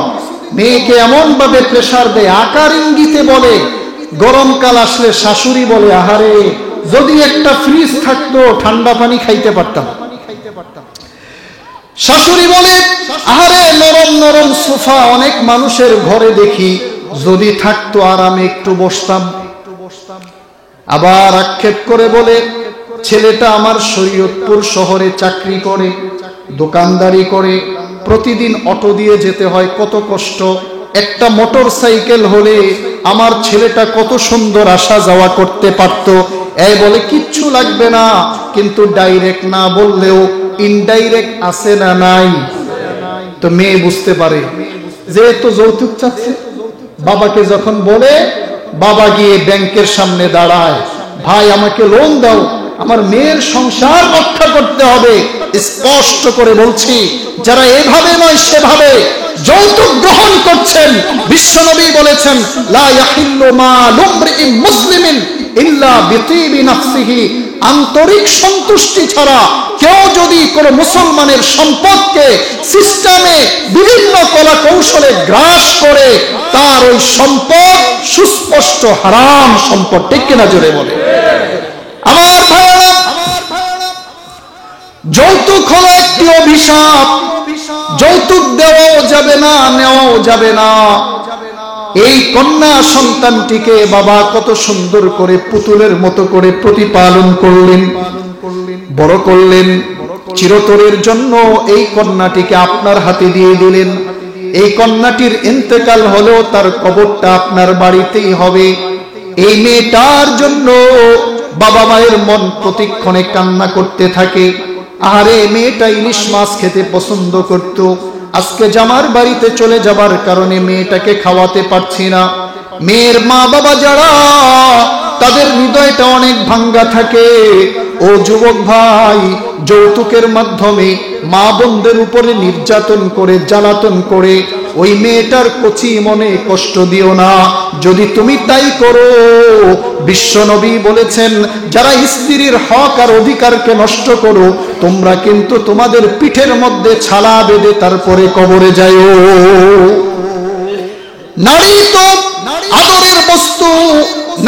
মেয়েকে এমন ভাবে প্রেসার দেয়, আকার ইঙ্গিতে বলে। গরমকাল আসলে শাশুড়ি বলে, আহারে যদি একটা ফ্রিজ থাকতো ঠান্ডা পানি খাইতে পারতাম। শাশুড়ি বলে, আহারে নরম নরম সোফা অনেক মানুষের ঘরে দেখি, যদি থাকতো আরামে একটু বসতাম। আবার আক্ষেপ করে বলে, ছেলেটা আমার শরীয়তপুর শহরে চাকরি করে, দোকানদারি করে, প্রতিদিন অটো দিয়ে যেতে হয়, কত কষ্ট। একটা মোটর সাইকেল হলে আমার ছেলেটা কত সুন্দর আসা যাওয়া করতে পারত। এই বলে কিচ্ছু লাগবে না, কিন্তু ডাইরেক্ট না বললেও ইনডাইরেক্ট আছে না নাই? তো মেয়ে বুঝতে পারে যেহেতু যৌতুক চাচ্ছে। বাবাকে যখন বলে, বাবা গিয়ে ব্যাংকের সামনে দাঁড়ায়, ভাই আমাকে লোন দাও, আমার মেয়ের সংসার রক্ষা করতে হবে। স্পষ্ট করে বলছি, যারা এভাবে নয় সেভাবে যৌতুক গ্রহণ করছেন, বিশ্বনবী বলেছেন, লা ইয়াহিল্লু মালু ইমরিইন মুসলিমিন ইল্লা বিতিবি নাফসিহি। আন্তরিক সন্তুষ্টি ছাড়া কেউ যদি কোনো মুসলমানের সম্পদকে সিস্টেমে বিভিন্ন কলা কৌশলে গ্রাস করে, তার ওই সম্পদ সুস্পষ্ট হারাম সম্পদ। ঠিক কিনা জোরে বলে? আমার ভাইরা, যৌতুক হলো একটি অভিশাপ। যৌতুক দেওয়াও যাবে না, নেওয়াও যাবে না। এই কন্যা সন্তানটিকে বাবা কত সুন্দর করে পুতুলের মতো করে প্রতিপালন করলেন, বড় করলেন। চিরতরের জন্য এই কন্যাটিকে আপনার হাতে দিয়ে দিলেন। এই কন্যাটির ইন্তেকাল হলেও তার কবরটা আপনার বাড়িতেই হবে। এই মেয়েটার জন্য বাবা মায়ের মন প্রতিক্ষণে কান্না করতে থাকে। আরে মেয়েটা ইলিশ মাছ খেতে পছন্দ করত, আজকে জামার বাড়িতে চলে যাবার কারণে মেয়েটাকে খাওয়াতে পারছি না। মেয়ের মা বাবা যারা, তাদের হৃদয়টা অনেক ভাঙ্গা থাকে। ও যুবক ভাই, যৌতুকের মাধ্যমে মা বোনদের উপরে নির্যাতন করে, জ্বালাতন করে ওই মেয়েটার কচি মনে কষ্ট দিও না। যদি তুমি তাই করো, বিশ্বনবী বলেছেন, যারা স্ত্রীর হক আর অধিকারকে নষ্ট করো, তোমরা কিন্তু তোমাদের পিঠের মধ্যে ছালা বেঁধে তারপরে কবরে যাও। নারী তো আদরের বস্তু,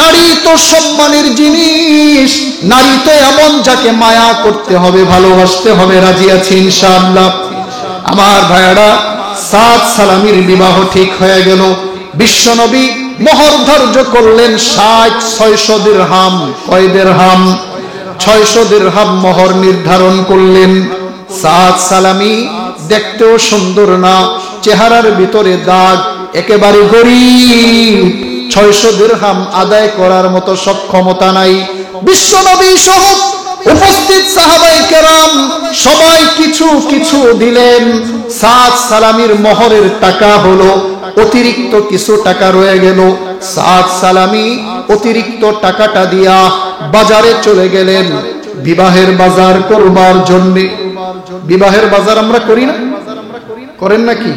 নারী তো সম্মানের জিনিস, নারী তো এমন যাকে মায়া করতে হবে, ভালোবাসতে হবে। রাজি আছি ইনশাআল্লাহ? আমার ভাইয়ারা, সাদ সালামির বিবাহ ঠিক হয়ে গেল। বিশ্বনবী মোহর ধার্য করলেন 600 দিরহাম। কয় দিরহাম? 600 দিরহাম মোহর নির্ধারণ করলেন। সাদ সালামি দেখতেও সুন্দর না, চেহারার ভিতরে দাগ, একেবারে গরিব। 600 দিরহাম আদায় করার মতো সক্ষমতা নাই। বিশ্বনবী সহ উপস্থিত সাহাবায়ে কেরাম সবাই কিছু কিছু দিলেন। সাদ সালামির মোহরের টাকা হলো, অতিরিক্ত কিছু টাকা রয়ে গেল। সাদ সালামি অতিরিক্ত টাকাটা দিয়া বাজারে চলে গেলেন বিবাহের বাজার করবার জন্য। বিবাহের বাজার আমরা করি না? করেন নাকি?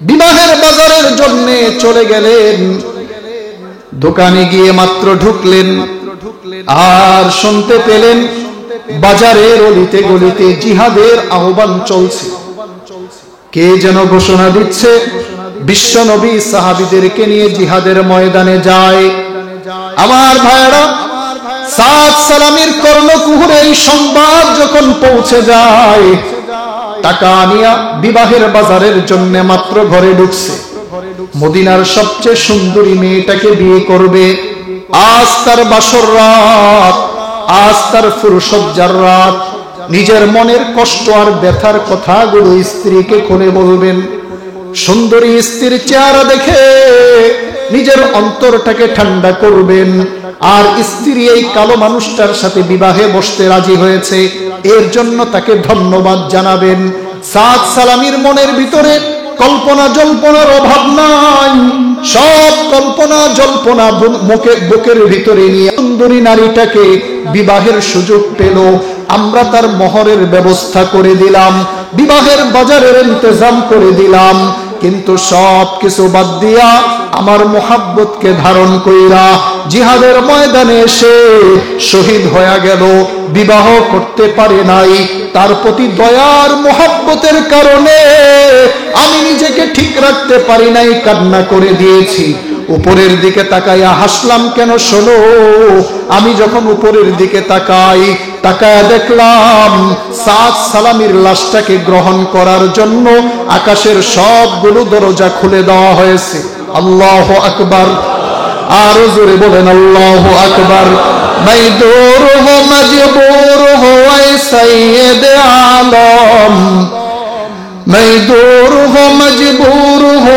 বিবাহের বাজারের জন্য চলে গেলেন। দোকানে গিয়ে মাত্র ঢুকলেন আর শুনতে পেলেন বাজারের অলিতে গলিতে জিহাদের আহ্বান চলছে। কে যেন ঘোষণা দিচ্ছে, বিশ্বনবী সাহাবীদেরকে নিয়ে জিহাদের ময়দানে যায়। আমার ভাইরা, সাদ সালামির কর্ণকুহরে এই সংবাদ যখন পৌঁছে যায়, টাকা আনিয়া বিবাহের বাজারের জন্য মাত্র ঘরে ঢুকছে। মদিনার সবচেয়ে সুন্দরী মেয়েটাকে বিয়ে করবে। আজ তার বাসর রাত, আজ তার ফুরসজ্জার রাত। নিজের মনের কষ্ট আর ব্যথার কথাগুলো স্ত্রীকে খুলে বলবেন। সুন্দরী স্ত্রীর চেহারা দেখে নিজের অন্তরটাকে ঠান্ডা করবেন। আর স্ত্রী এই কালো মানুষটার সাথে বিবাহে বসতে রাজি হয়েছে, এর জন্য তাকে ধন্যবাদ জানাবেন। সাদ সালামির মনের ভিতরে কল্পনা জল্পনার অভাব নাই, সব কল্পনা জল্পনা বুকের ভিতরে নিয়ে সুন্দরী নারীটাকে বিবাহের সুযোগ পেল। আমরা তার মহরের ব্যবস্থা করে দিলাম, বিবাহের বাজারের ইন্তজাম করে দিলাম, কিন্তু সব কিছু বাদ দিয়া আমার মোহাব্বতকে ধারণ কইরা জিহাদের ময়দানে এসে শহীদ হয়ে গেল, বিবাহ করতে পারে নাই। তার প্রতি দয়ার মোহাব্বতের কারণে আমি নিজেকে ঠিক রাখতে পারি নাই, কান্না করে দিয়েছি। উপরের দিকে তাকাইয়া হাসলাম কেন শোনো, আমি যখন উপরের দিকে তাকায়া দেখলাম সাদ সালামির লাশটাকে গ্রহণ করার জন্য আকাশের সবগুলো দরজা খুলে দেওয়া হয়েছে। আল্লাহু আকবার, আরো জোরে বলেন আল্লাহু আকবার। মাইদুর হো মজবুর হো এ সৈয়দ আলম, मजबूर हो मजबूर हो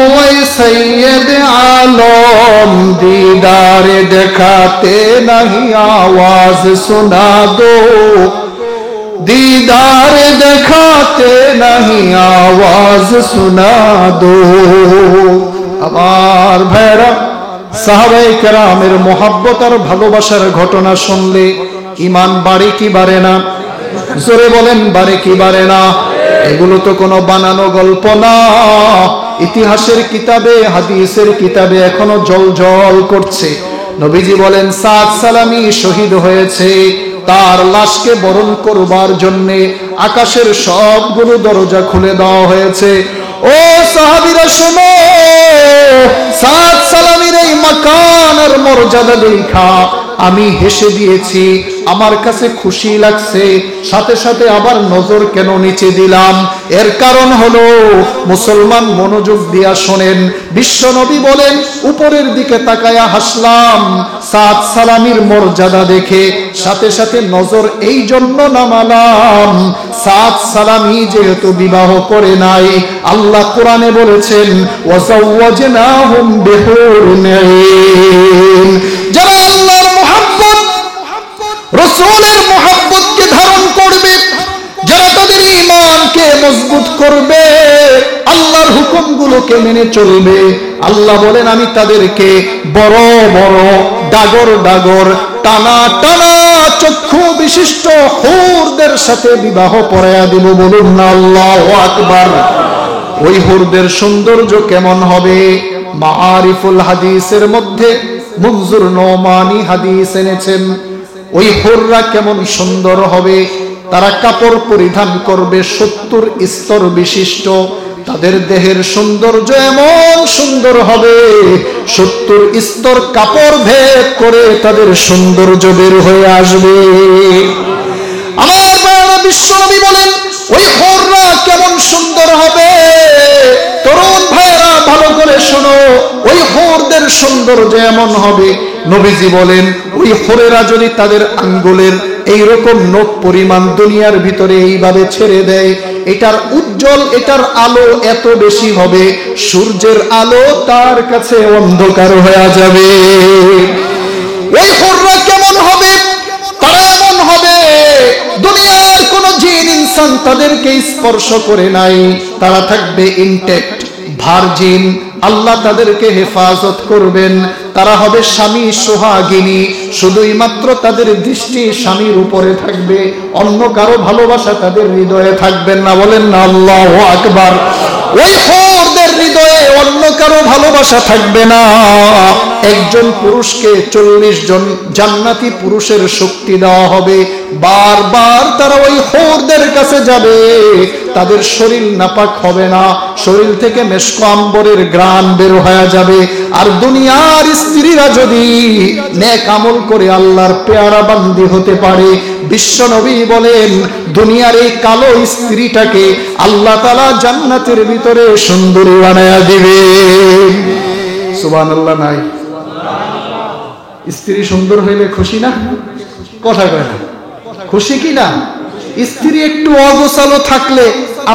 सैयद आलम, दीदार दिखाते नहीं आवाज सुना दो, दीदार दिखाते नहीं आवाज सुना दो। আমার ভাইরা, সাহাবায়ে কেরামের মোহাব্বত আর ভালোবাসার ঘটনা শুনলে ঈমান বাড়ে কি বাড়ে না? জোরে বলেন, বাড়ে কি বাড়ে না? এগুলো তো কোনো বানানো গল্প না, ইতিহাসের কিতাবে হাদিসের কিতাবে এখনো জল করছে। নবীজি বলেন সাদ সালামি শহীদ হয়েছে, তার লাশকে বরণ করবার জন্য আকাশের সবগুলো দরজা খুলে দেওয়া হয়েছে। ও সাহাবীরা শোনো, সাদ সালামির এই মাকান আর মর্যাদা দেখা আমি হেসে দিয়েছি, আমার কাছে খুশি লাগছে, সাথে সাথে আবার নজর কেন নিচে দিলাম? এর কারণ হলো, মুসলমান মনোযোগ দিয়া শোনেন, বিশ্ব নবী বলেন উপরের দিকে তাকায়া হাসলাম সাদ সালামির মর্যাদা দেখে, সাথে সাথে নজর এই জন্য নামালাম, সাদ সালামি যেহেতু বিবাহ করে নাই, আল্লাহ কোরআনে বলেছেন ওয়াজাওয়াজনাহুম বিহুরিন আইন। যারা আল্লাহর মুহাব্বত রাসূলের মুহাব্বতকে ধারণ করবে, যারা তাদের ঈমানকে মজবুত করবে, আল্লাহর হুকুমগুলোকে মেনে চলবে, আল্লাহ বলেন আমি তাদেরকে বড় বড় ডাগর ডাগর টানা টানা চক্ষু বিশিষ্ট হুরদের সাথে বিবাহ পড়ায়া দিব। বলুন না আল্লাহু আকবার। ওই হুরদের সৌন্দর্য কেমন হবে? মাআরিফুল হাদিসের মধ্যে মুনজুর নোমানি হাদিস এনেছেন, ওই হুররা কেমন সুন্দর হবে। তারা কাপড় পরিধান করবে 70 স্তর বিশিষ্ট, তাদের দেহের সৌন্দর্য এমন সুন্দর হবে 70 স্তর কাপড় ভেদ করে তাদের সৌন্দর্য বের হয়ে আসবে। আমার বিশ্বনবী বলেন ওই হুররা কেমন সুন্দর হবে। তরুণ ভাইরা ভালো করে শোনো, ওই হুরদের সৌন্দর্য এমন হবে, নবীজি বলেন ওই হুরেরা যদি তাদের আঙ্গুলের এইরকম নখ পরিমাণ দুনিয়ার ভিতরে এইভাবে ছেড়ে দেয়, এটার উজ্জ্বল, এটার আলো এত বেশি হবে সূর্যের আলো তার কাছে অন্ধকার হয়ে যাবে। ওই হুররা কেমন হবে? তারা এমন হবে দুনিয়ার কোন জিন ইনসান তাদেরকে স্পর্শ করে নাই, তারা থাকবে ইনটেক্ট, ভার্জিন। আল্লাহ তাদেরকে হেফাজত করবেন। তারা হবে স্বামী সোহাগিনী, শুধুই মাত্র তাদের দৃষ্টি স্বামীর উপরে থাকবে, অন্য কারো ভালোবাসা তাদের হৃদয়ে থাকবেন না। বলেন না আল্লাহু আকবার। ওই হুরদের হৃদয়ে অন্য কারো ভালোবাসা থাকবে না। একজন পুরুষকে 40 জন জান্নাতি পুরুষের শক্তি দেওয়া হবে। বারবার তারা ওই হুরদের কাছে যাবে, তাদের শরীর নাপাক হবে না, শরীর থেকে মেশক আম্বরের ঘ্রাণ বের হয়ে যাবে। আর দুনিয়ার স্ত্রীরা যদি নেক আমল করে আল্লাহর পেয়ারা বান্দি হতে পারে, বিশ্ব নবী বলেন দুনিয়ার এই কালো স্ত্রীটাকে আল্লাহ তাআলা জান্নাতের ভিতরে সুন্দরী বানায়া দিবে। সুবহানাল্লাহ। নাই স্ত্রী সুন্দর হইলে খুশি না? কথা কয় না, খুশি কি না? স্ত্রী একটু অগোছালো থাকলে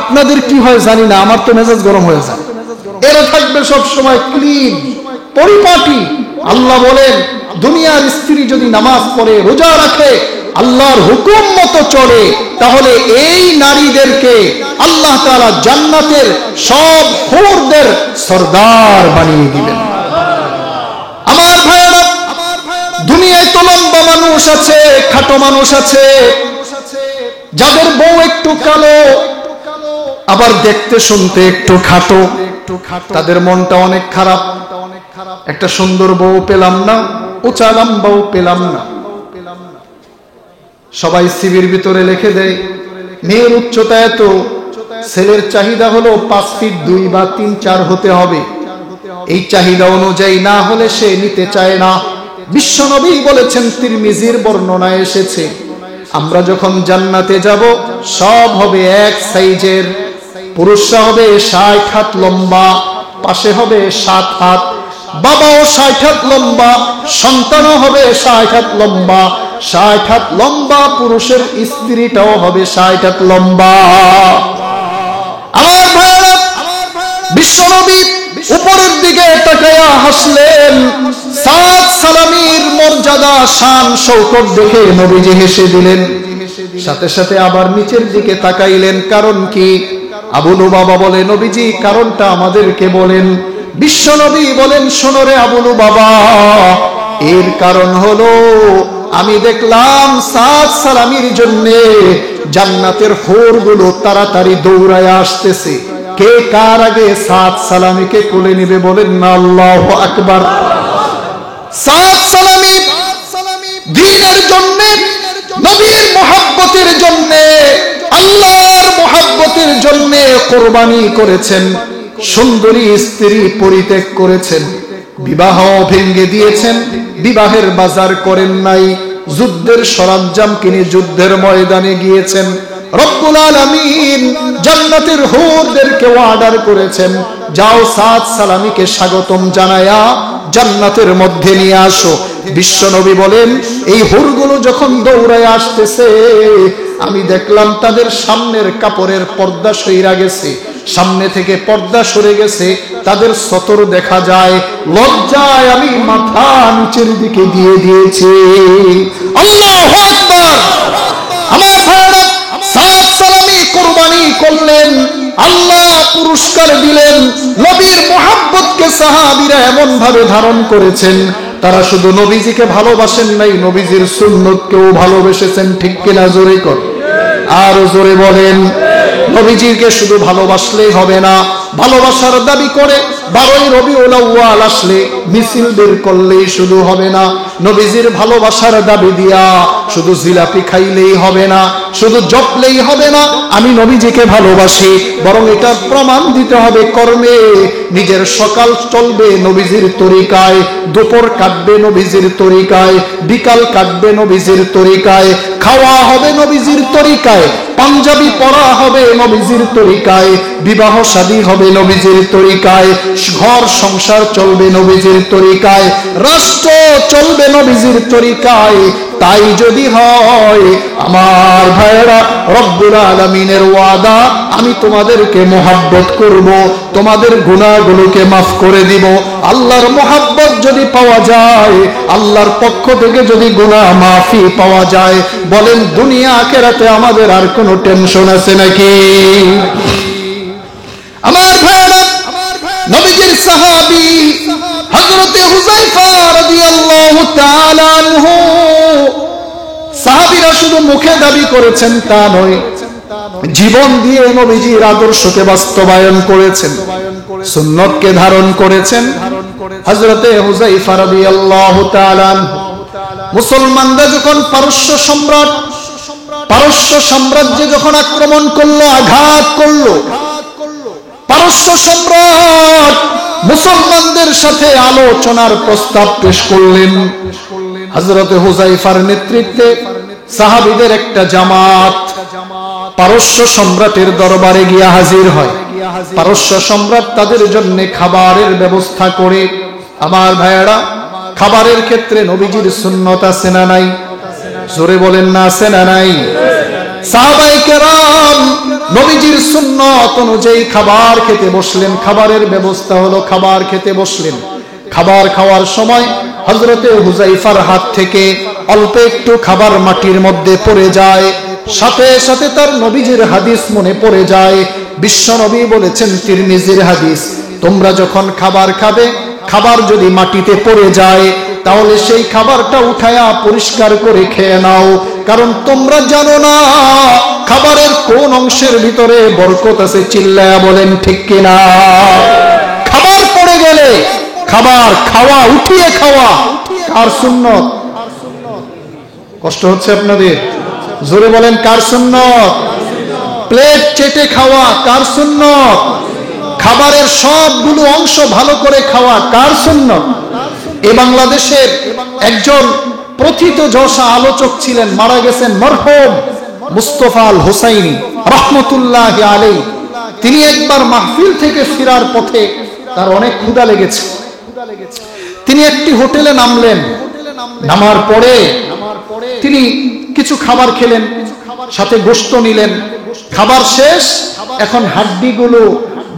আপনাদের কি হয় জানি না, আমার তো মেজাজ গরম হয়ে যায়। এরা থাকবে সব সময় ক্লিন, পরিপাটি। আল্লাহ বলেন দুনিয়ার স্ত্রী যদি নামাজ পড়ে, রোজা রাখে, আল্লাহর হুকুম মতো চলে, তাহলে এই নারীদেরকে আল্লাহ তাআলা জান্নাতের সব হুরদের সরদার বানিয়ে দিবেন। আমার ভাইরা, দুনিয়ায় তো লম্বা মানুষ আছে, খাটো মানুষ আছে, যাদের বউ একটু কালো, আবার দেখতে শুনতে একটু খাটো, তাদের মনটা অনেক খারাপ। একটা সুন্দর বউ পেলাম না, উঁচা লম্বাও পেলাম না। সবাই সিভির ভিতরে লিখে দেয় মেয়ের উচ্চতা এত, ছেলের চাহিদা হলো 5 ফিট 2 বা 3, 4 হতে হবে। এই চাহিদা অনুযায়ী না হলে সে নিতে চায় না। বিশ্বনবী বলেছেন, তিরমিজির বর্ণনায় এসেছে, আমরা যখন জান্নাতে যাব সব হবে এক সাইজের। পুরুষরা হবে 60 হাত লম্বা, পাশে হবে 7 হাত, বাবাও 60 হাত লম্বা, সন্তানও হবে 60 হাত লম্বা। 60 হাত লম্বা পুরুষের স্ত্রীটাও হবে 60 হাত লম্বা। আমার ভাইরা, বিশ্বনবী উপরের দিকে তাকায়া হাসলেন। সাত সালামীর মর্যাদা, শান, শৌকত দেখে নবীজি হেসে দিলেন। সাথে সাথে আবার নিচের দিকে তাকাইলেন। কারণ কি? আবু লুবাবা বলে, নবীজি কারণটা আমাদেরকে বলেন। বিশ্বনবী বলেন, শোনো রে আবু লুবাবা, এর কারণ হলো আমি দেখলাম সাত সালামীর জন্য জান্নাতের হুরগুলো তাড়াতাড়ি দৌড়ায় আসতেছে। কে কার আগে সাত সালামীকে কোলে নেবে বলেন না আল্লাহু আকবার। সাত সালামী দ্বীনের জন্য, নবীর মুহাব্বতের জন্য, আল্লাহর মুহাব্বতের জন্য কুরবানি করেছেন। সুন্দরী স্ত্রী পরিত্যাগ করেছেন, বিবাহ ভেঙে দিয়েছেন, বিবাহের বাজার করেন নাই, যুদ্ধের সরঞ্জাম কিনে যুদ্ধের ময়দানে গিয়েছেন। রব্বুল আলামিন জান্নাতের হুরদেরকে অর্ডার করেছেন, যাও সাত সালামীকে স্বাগতম জানায়া জান্নাতের মধ্যে নিয়ে আসো। বিশ্বনবী বলেন, এই হুরগুলো যখন দৌড়ায় আসতেছে, আমি দেখলাম তাদের সামনের কাপড়ের পর্দা সইরা গেছে, সামনে থেকে পর্দা সরে গেছে, তাদের সতর দেখা যায়। লজ্জায় আমি মাথা নিচের দিকে দিয়ে দিয়েছি। আল্লাহু আকবার। আমার ভাইরা, সাত সালামী কুরবানি করলেন, আল্লাহ পুরস্কার দিলেন। নবীর মুহাব্বতকে সাহাবীরা এমন ভাবে ধারণ করেছেন, তারা শুধু নবীজিকে ভালোবাসেন নাই, নবীজির সুন্নতকেও ভালোবেসেছেন। ঠিক কিনা? জোরে কর, আরো জোরে বলেন। নবীজিকে শুধু ভালোবাসলেই হবে না, ভালোবাসার দাবি করে 12ই রবিউল আউয়াল আসলে মিছিল বের করলেই শুধু হবে না, নবীজির ভালোবাসার দাবি দিয়া শুধু জিলাপি খাইলেই হবে না, শুধু জপলেই হবে না আমি নবীজিকে ভালোবাসি, বরং এটা প্রমাণ দিতে হবে কর্মে। নিজের সকাল চলবে নবীজির তরিকায়, দুপুর কাটবে নবীজির তরিকায়, বিকাল কাটবে নবীজির তরিকায়, খাওয়া হবে নবীজির তরিকায়, পাঞ্জাবি পরা হবে নবীজির তরিকায়, বিবাহ শাদী হবে নবীজির তরিকায়, ঘর সংসার চলবে নবীজির তরিকায়, রাষ্ট্র চলবে নবীজির তরিকায়। তাই যদি হয় আমার ভাইরা, রব্বুল আলামিনের ওয়াদা, আমি তোমাদেরকে মুহাব্বত করব, তোমাদের গুনাহগুলোকে মাফ করে দিব। আল্লাহর মুহাব্বত যদি পাওয়া যায়, আল্লাহর পক্ষ থেকে যদি গুনাহ মাফি পাওয়া যায়, বলেন দুনিয়া আখিরাতে আমাদের আর কোনো টেনশন আছে নাকি? আমার ভাইরা, নবীজির সাহাবী হযরত হুযায়ফা রাদিয়াল্লাহু তাআলা আনহু, সাহাবীরা শুধু মুখে দাবি করেছেন তা নয়, জীবন দিয়ে নবীজির আদর্শকে বাস্তবায়ন করেছেন, সুন্নতকে ধারণ করেছেন। হযরত হুযায়ফা রাদিয়াল্লাহু তাআলা আনহু, মুসলমানরা যখন পারস্য সাম্রাজ্যে যখন আক্রমণ করলো, আঘাত করলো, পারস্য সম্রাট মুসলমানদের সাথে আলোচনার প্রস্তাব পেশ করলেন। হযরত হুযায়ফার নেতৃত্বে সাহাবীদের একটা জামাত পারস্য সম্রাটের দরবারে গিয়ে হাজির হয়। পারস্য সম্রাট তাদের জন্য খাবারের ব্যবস্থা করে। আমার ভাইয়েরা, খাবারের ক্ষেত্রে নবীজির সুন্নত আছে না নাই? জোরে বলেন না, আছে না নাই? সাহাবায়ে কেরাম নবীজির সুন্নাত অনুযায়ী খাবার খেতে বসলেন। খাবারের ব্যবস্থা হলো, খাবার খেতে বসলেন। খাবার খাওয়ার সময় হযরতে হুযায়ফার হাত থেকে অল্প একটু খাবার মাটির মধ্যে পড়ে যায়। সাথে সাথে তার নবীজির হাদিস মনে পড়ে যায়। বিশ্ব নবী বলেছেন, তিরমিজির হাদিস, তোমরা যখন খাবার খাবে, খাবার যদি মাটিতে পড়ে যায় তাহলে সেই খাবারটা উঠায়া পরিষ্কার করে খেয়ে নাও, কারণ তোমরা জানো না খাবারের কোন অংশের ভিতরে বরকত আছে। চিল্লায়া বলেন ঠিক কিনা? খাবার পড়ে গেলে খাবার খাওয়া, উঠিয়ে খাওয়া কার সুন্নত? কষ্ট হচ্ছে আপনাদের? জোরে বলেন কার সুন্নত? প্লেট চেটে খাওয়া কার সুন্নত? খাবারের সবগুলো অংশ ভালো করে খাওয়া কার সুন্নত? এই বাংলাদেশের একজন প্রথিত যশা আলোচক ছিলেন, মারা গেছেন, মরহুম মুস্তাফা আল হুসাইনি রাহমাতুল্লাহি আলাইহি। তিনি একবার মাহফিল থেকে ফেরার পথে তার অনেক ক্ষুধা লেগেছে। তিনি একটি হোটেলে নামলেন। নামার পরে তিনি কিছু খাবার খেলেন, সাথে গোশত নিলেন। খাবার শেষ, এখন হাড্ডিগুলো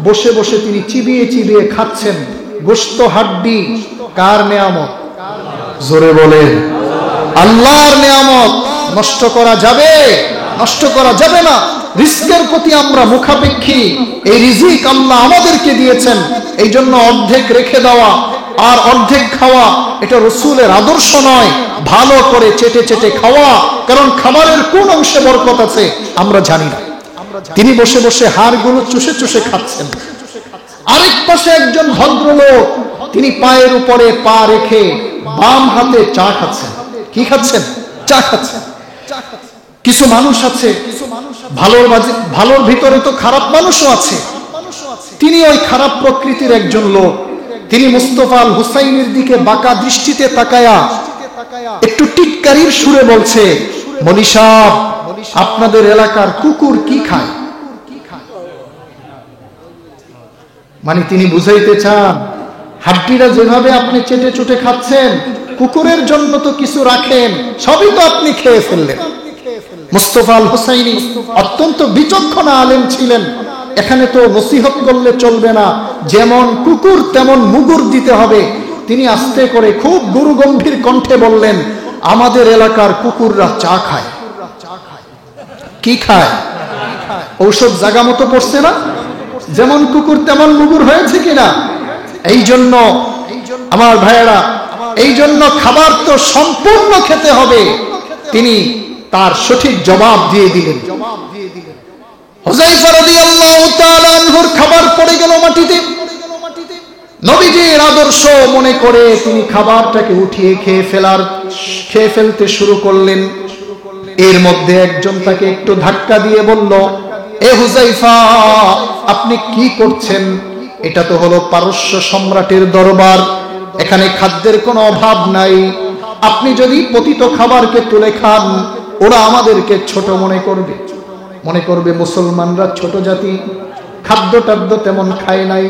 বসে বসে তিনি চিবিয়ে চিবিয়ে খাচ্ছেন। গোশত হাড্ডি কার নেয়ামত? জোরে বলেন আল্লাহর নেয়ামত। নষ্ট করা যাবে? নষ্ট করা যাবে না। রিজকের প্রতি আমরা মুখাপেক্ষী। এই রিজিক আল্লাহ আমাদেরকে দিয়েছেন, এই জন্য অর্ধেক রেখে দেওয়া আর অর্ধেক খাওয়া এটা রাসূলের আদর্শ নয়। ভালো করে চেটে চেটে খাওয়া, কারণ খাবারের কোন অংশে বরকত আছে আমরা জানি না। তিনি বসে বসে হাড়গুলো চুষে চুষে খাচ্ছেন। আরেক পাশে একজন ভদ্রলোক, তিনি পায়ের উপরে পা রেখে বাম হাতে চা খাচ্ছেন। কি খাচ্ছেন? চা খাচ্ছেন। কিছু মানুষ আছে, ভালোর ভিতরে তো খারাপ মানুষও আছে। তিনি ওই খারাপ প্রকৃতির একজন লোক। তিনি মুস্তাফা আল হুসাইনের দিকে বাঁকা দৃষ্টিতে তাকায়া একটু টিটকারির সুরে বলছে, মনি সাহেব, আপনাদের এলাকার কুকুর কি খায়? মানে তিনি বুঝাইতে চান, হাড্ডিটা যেভাবে আপনি চেটে চুটে খাচ্ছেন, কুকুরের জন্য তো কিছু রাখেন, সবই তো আপনি খেয়ে ফেললেন। মুস্তাফা আল হুসাইনি অত্যন্ত বিচক্ষণ আলেম ছিলেন। এখানে তো নসিহত করলে চলবে না, যেমন কুকুর তেমন মুগুর দিতে হবে। তিনি আস্তে করে খুব গুরুগম্ভীর কণ্ঠে বললেন, আমাদের এলাকার কুকুররা চা খায়। কি খায়? ঔষধ জায়গা মতো পড়ছে না? যেমন কুকুর তেমন মুগুর হয়েছে কিনা? এই জন্য আমার ভাইয়েরা, এই জন্য খাবার তো সম্পূর্ণ খেতে হবে। তিনি তার সঠিক জবাব দিয়ে দিলেন। হুযায়ফা রাদিয়াল্লাহু তাআলা আনহুর খাবার পড়ে গেল মাটিতে। নবীজির আদর্শ মনে করে তিনি খাবারটাকে উঠিয়ে খেয়ে ফেলতে শুরু করলেন। এর মধ্যে একজন তাকে একটু ধাক্কা দিয়ে বলল, এ হুযায়ফা, আপনি কি করছেন? এটা তো হলো পারস্য সম্রাটের দরবার, এখানে খাদ্যের কোনো অভাব নাই। আপনি যদি পতিত খাবারকে তুলে খান, ওরা আমাদেরকে ছোট মনে করবে মুসলমানরা ছোট জাতি, খাদ্য টাদ্য তেমন খায় নাই,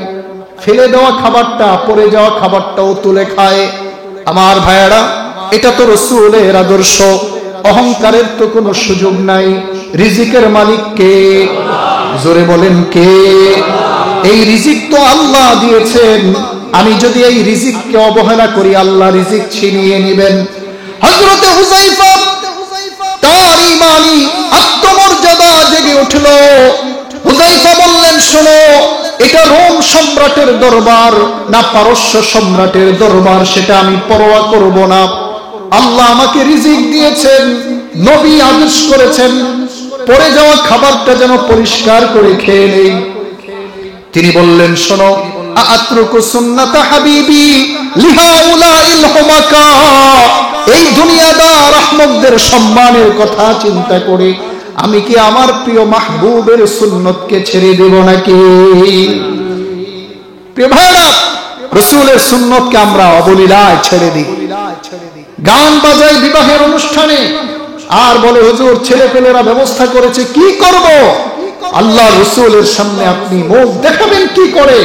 ফেলে দেওয়া খাবারটা, পড়ে যাওয়া খাবারটাও তুলে খায়। আমার ভাইয়েরা, এটা তো রাসূলের আদর্শ। অহংকারের তো কোনো সুযোগ নাই। রিজিকের মালিক কে? জোরে বলেন কে? এই রিজিক তো আল্লাহ দিয়েছেন। আমি যদি এই রিজিককে অবহেলা করি, আল্লাহ রিজিক ছিনিয়ে নেবেন। হযরতে হুযায়ফা তার ঈমানি আত্মমর্যাদা জেগে উঠল। হুযায়ফা বললেন, শোনো, এটা রোম সম্রাটের দরবার না পারস্য সম্রাটের দরবার, সেটা আমি পরোয়া করব না। আল্লাহ আমাকে রিজিক দিয়েছেন, নবী আদেশ করেছেন পড়ে যাওয়া খাবারটা যেন পরিষ্কার করে খেয়ে নেই। তিনি বললেন, শোনো, আতরুকু সুন্নাত হাবিবি লিহাউলাইল হুমাকা, এই দুনিয়াদার আহমকদের সম্মানের কথা চিন্তা করে আমি কি আমার প্রিয় মাহবুবের সুন্নতকে ছেড়ে দেব নাকি? প্রিয় ভাইরা, রাসূলের সুন্নতকে আমরা অবলীলায় ছেড়ে দিই। গান বাজাই বিবাহের অনুষ্ঠানে, আর বলে হুজুর ছেলেপেলেরা ব্যবস্থা করেছে, কি করব? আল্লাহ রাসূলের সামনে আপনি মুখ দেখাবেন কি করে?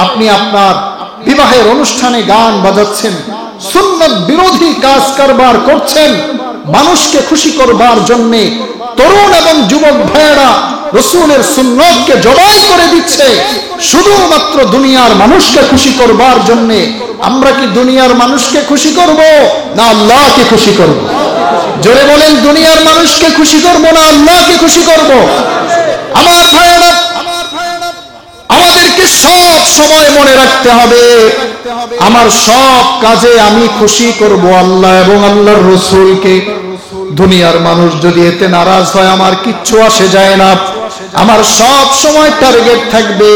আপনি আপনার বিবাহের অনুষ্ঠানে গান বাজাচ্ছেন, সুন্নাত বিরোধী কাজ কারবার করছেন, মানুষকে খুশি করবার জন্য তরুণ এবং যুবক ভাইয়েরা রাসূলের সুন্নতকে জবাই করে দিচ্ছে শুধুমাত্র দুনিয়ার মানুষকে খুশি করবার জন্য। আমরা কি দুনিয়ার মানুষকে খুশি করব না আল্লাহকে খুশি করব? জোরে বলেন, দুনিয়ার মানুষকে খুশি করব না আল্লাহকে খুশি করব? আমার ভাইয়েরা, আমাদেরকে সব সময় মনে রাখতে হবে আমার সব কাজে আমি খুশি করব আল্লাহ এবং আল্লাহর রাসূলকে। দুনিয়ার মানুষ যদি এতে নারাজ হয় আমার কিচ্ছু আসে যায় না। আমার সব সময় টার্গেট থাকবে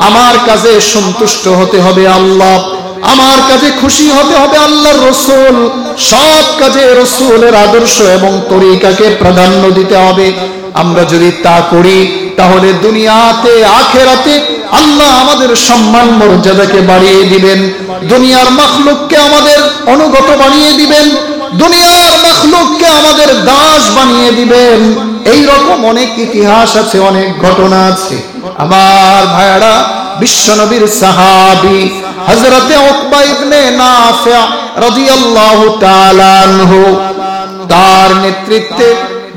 আমার কাজে সন্তুষ্ট হতে হবে আল্লাহ, আমার কাজে খুশি হতে হবে আল্লাহর রাসূল। সব কাজে রাসূলের আদর্শ এবং তরিকাকে প্রাধান্য দিতে হবে। আমরা যদি তা করি তাহলে দুনিয়াতে আখিরাতে আল্লাহ আমাদের সম্মান মর্যাদাকে বাড়িয়ে দিবেন, দুনিয়ার মাখলুককে আমাদের অনুগত বানিয়ে দিবেন, দুনিয়ার মাখলুককে আমাদের দাস বানিয়ে দিবেন। এই রকম অনেক ইতিহাস আছে, অনেক ঘটনা আছে। আমার ভাইরা, বিশ্বনবীর সাহাবী হযরতে উকবা ইবনে নাফি রাদিয়াল্লাহু তাআলা আনহু, তার নেতৃত্বে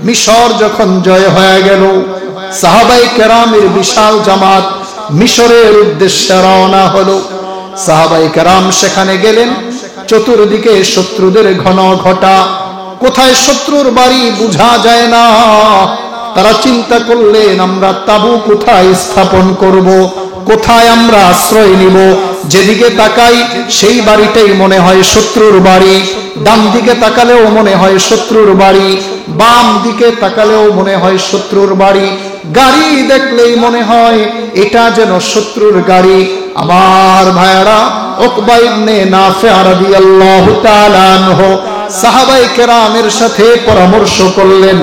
মিশর যখন জয় হয়ে গেল, সাহাবায়ে কেরামের বিশাল জামাত মিশরের উদ্দেশ্যে রওনা হলো। সাহাবায়ে কেরাম সেখানে গেলেন, চতুর্দিকে শত্রুদের ঘন ঘটা, কোথায় শত্রুর বাড়ি বোঝা যায় না। তারা চিন্তা করলেন আমরা তাবু কোথায় স্থাপন করব, কোথায় আমরা আশ্রয় নিব। যেদিকে তাকাই সেই বাড়িটাই মনে হয় শত্রুর বাড়ি, ডান দিকে তাকালেও মনে হয় শত্রুর বাড়ি, বাম দিকে তাকালেও মনে হয় শত্রুর বাড়ি, গাড়ি দেখলেই মনে হয় এটা যেন শত্রুর গাড়ি। আমার ভাইরা, উকবা ইবনে নাফি রাদিয়াল্লাহু তাআলা আনহু সাহাবায়ে কেরামের সাথে পরামর্শ করলেন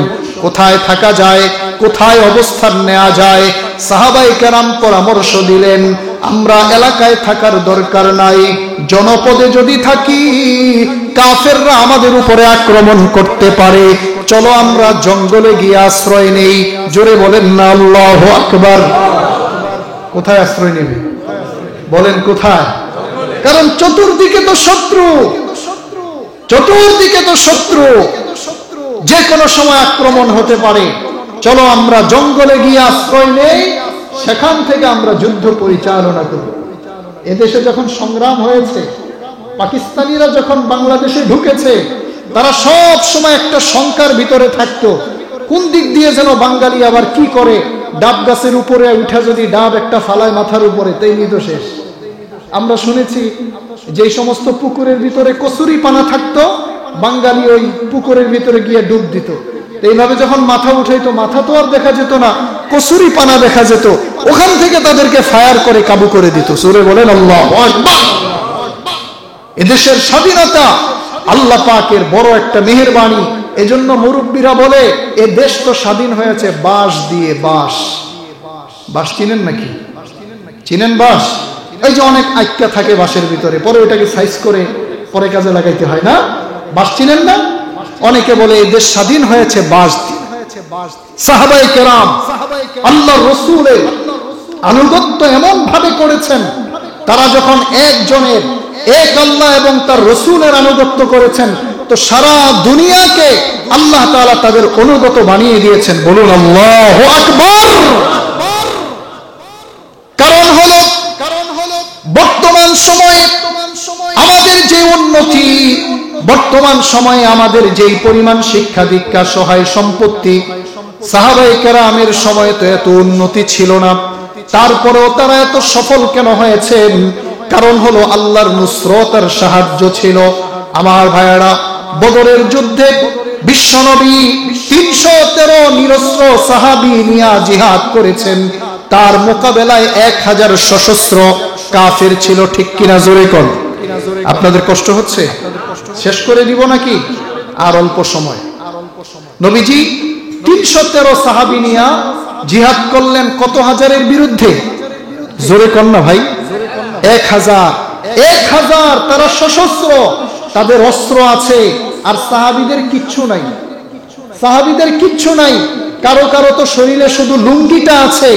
কোথায় থাকা যায়, কোথায় অবস্থান নেওয়া যায়। সাহাবায়ে কেরাম পরামর্শ দিলেন আমরা এলাকায় থাকার দরকার নাই, জনপদে যদি থাকি কাফেররা আমাদের উপরে আক্রমণ করতে পারে, চলো আমরা জঙ্গলে গিয়ে আশ্রয় নেই। জোরে বলেন না আল্লাহু আকবার। কোথায় আশ্রয় নেবে বলেন, কোথায়? কারণ চতুর্দিকে তো শত্রু, চতুর্দিকে তো শত্রু, যে কোনো সময় আক্রমণ হতে পারে। চলো আমরা জঙ্গলে গিয়ে আশ্রয় নেই, সেখান থেকে আমরা যুদ্ধ পরিচালনা করব। এদেশে যখন সংগ্রাম হয়েছে, পাকিস্তানিরা যখন বাংলাদেশে ঢুকেছে, তারা সব সময় একটা শঙ্কার ভিতরে থাকতো কোন দিক দিয়ে যেন বাঙালি আবার কি করে, ডাব গাছের উপরে উঠা যদি ডাব একটা ফালায় মাথার উপরে, তাইনি তো শেষ। আমরা শুনেছি যে সমস্ত পুকুরের ভিতরে কচুরি পানা থাকতো, বাঙালি ওই পুকুরের ভিতরে গিয়ে ডুব দিত। এইভাবে যখন মাথা উঠাইতো, মাথা তো আর দেখা যেত না, কচুরি পানা দেখা যেত, ওখান থেকে তাদেরকে ফায়ার করে কাবু করে দিত। সূরা বলেন আল্লাহু আকবার। এদেশের স্বাধীনতা আল্লাহ পাকের বড় একটা মেহেরবানি। এজন্য মুরব্বীরা বলে এ দেশ তো স্বাধীন হয়েছে বাঁশ দিয়ে। বাঁশ, বাঁশ চিনেন নাকি? চিনেন বাঁশ? এই যে অনেক আইক্কা থাকে বাঁশের ভিতরে, পরে ওটাকে সাইজ করে পরে কাজে লাগাইতে হয় না? বাঁশ চিনেন না? অনেকে বলে এই দেশ স্বাধীন হয়েছে বাঁশ দিয়ে। সাহাবায়ে কেরাম আল্লাহর রাসূলের আনুগত্য এমন ভাবে করেছেন, তারা যখন একজনের এক আল্লাহ এবং তার রাসূলের আনুগত্য করেছেন, তো সারা দুনিয়াকে আল্লাহ তাআলা তাদের অনুগত বানিয়ে দিয়েছেন। বলুন আল্লাহু আকবার। কারণ হলো বর্তমান সময়ে আমাদের যে উন্নতি, বর্তমান সময়ে আমাদের যেই পরিমাণ শিক্ষা দীক্ষা সহায় সম্পত্তি, সাহাবায়ে কেরামের সময় তো এত উন্নতি ছিল না, তারপরেও তারা এত সফল কেন হয়েছেন? কারণ হলো আল্লাহর নুসরত আর সাহায্য ছিল। আমার ভাইয়েরা, বদরের যুদ্ধে বিশ্বনবী 313 নিরস্ত্র সাহাবী নিয়ে জিহাদ করেছেন। তার মোকাবেলায় 1000 সশস্ত্র কাফের ছিল। ঠিক কিনা জোরে কোন? আপনাদের কষ্ট হচ্ছে? শেষ করে দিব নাকি? আর অল্প সময়। নবীজি 313 সাহাবী নিয়ে জিহাদ করলেন কত হাজারের বিরুদ্ধে? জোরে কোন না ভাই? 1000। তারা সশস্ত্র, তাদের অস্ত্র আছে, আর সাহাবীদের কিচ্ছু নাই। সাহাবীদের কিচ্ছু নাই, কারো কারো তো শরীরে শুধু লুঙ্গিটা আছে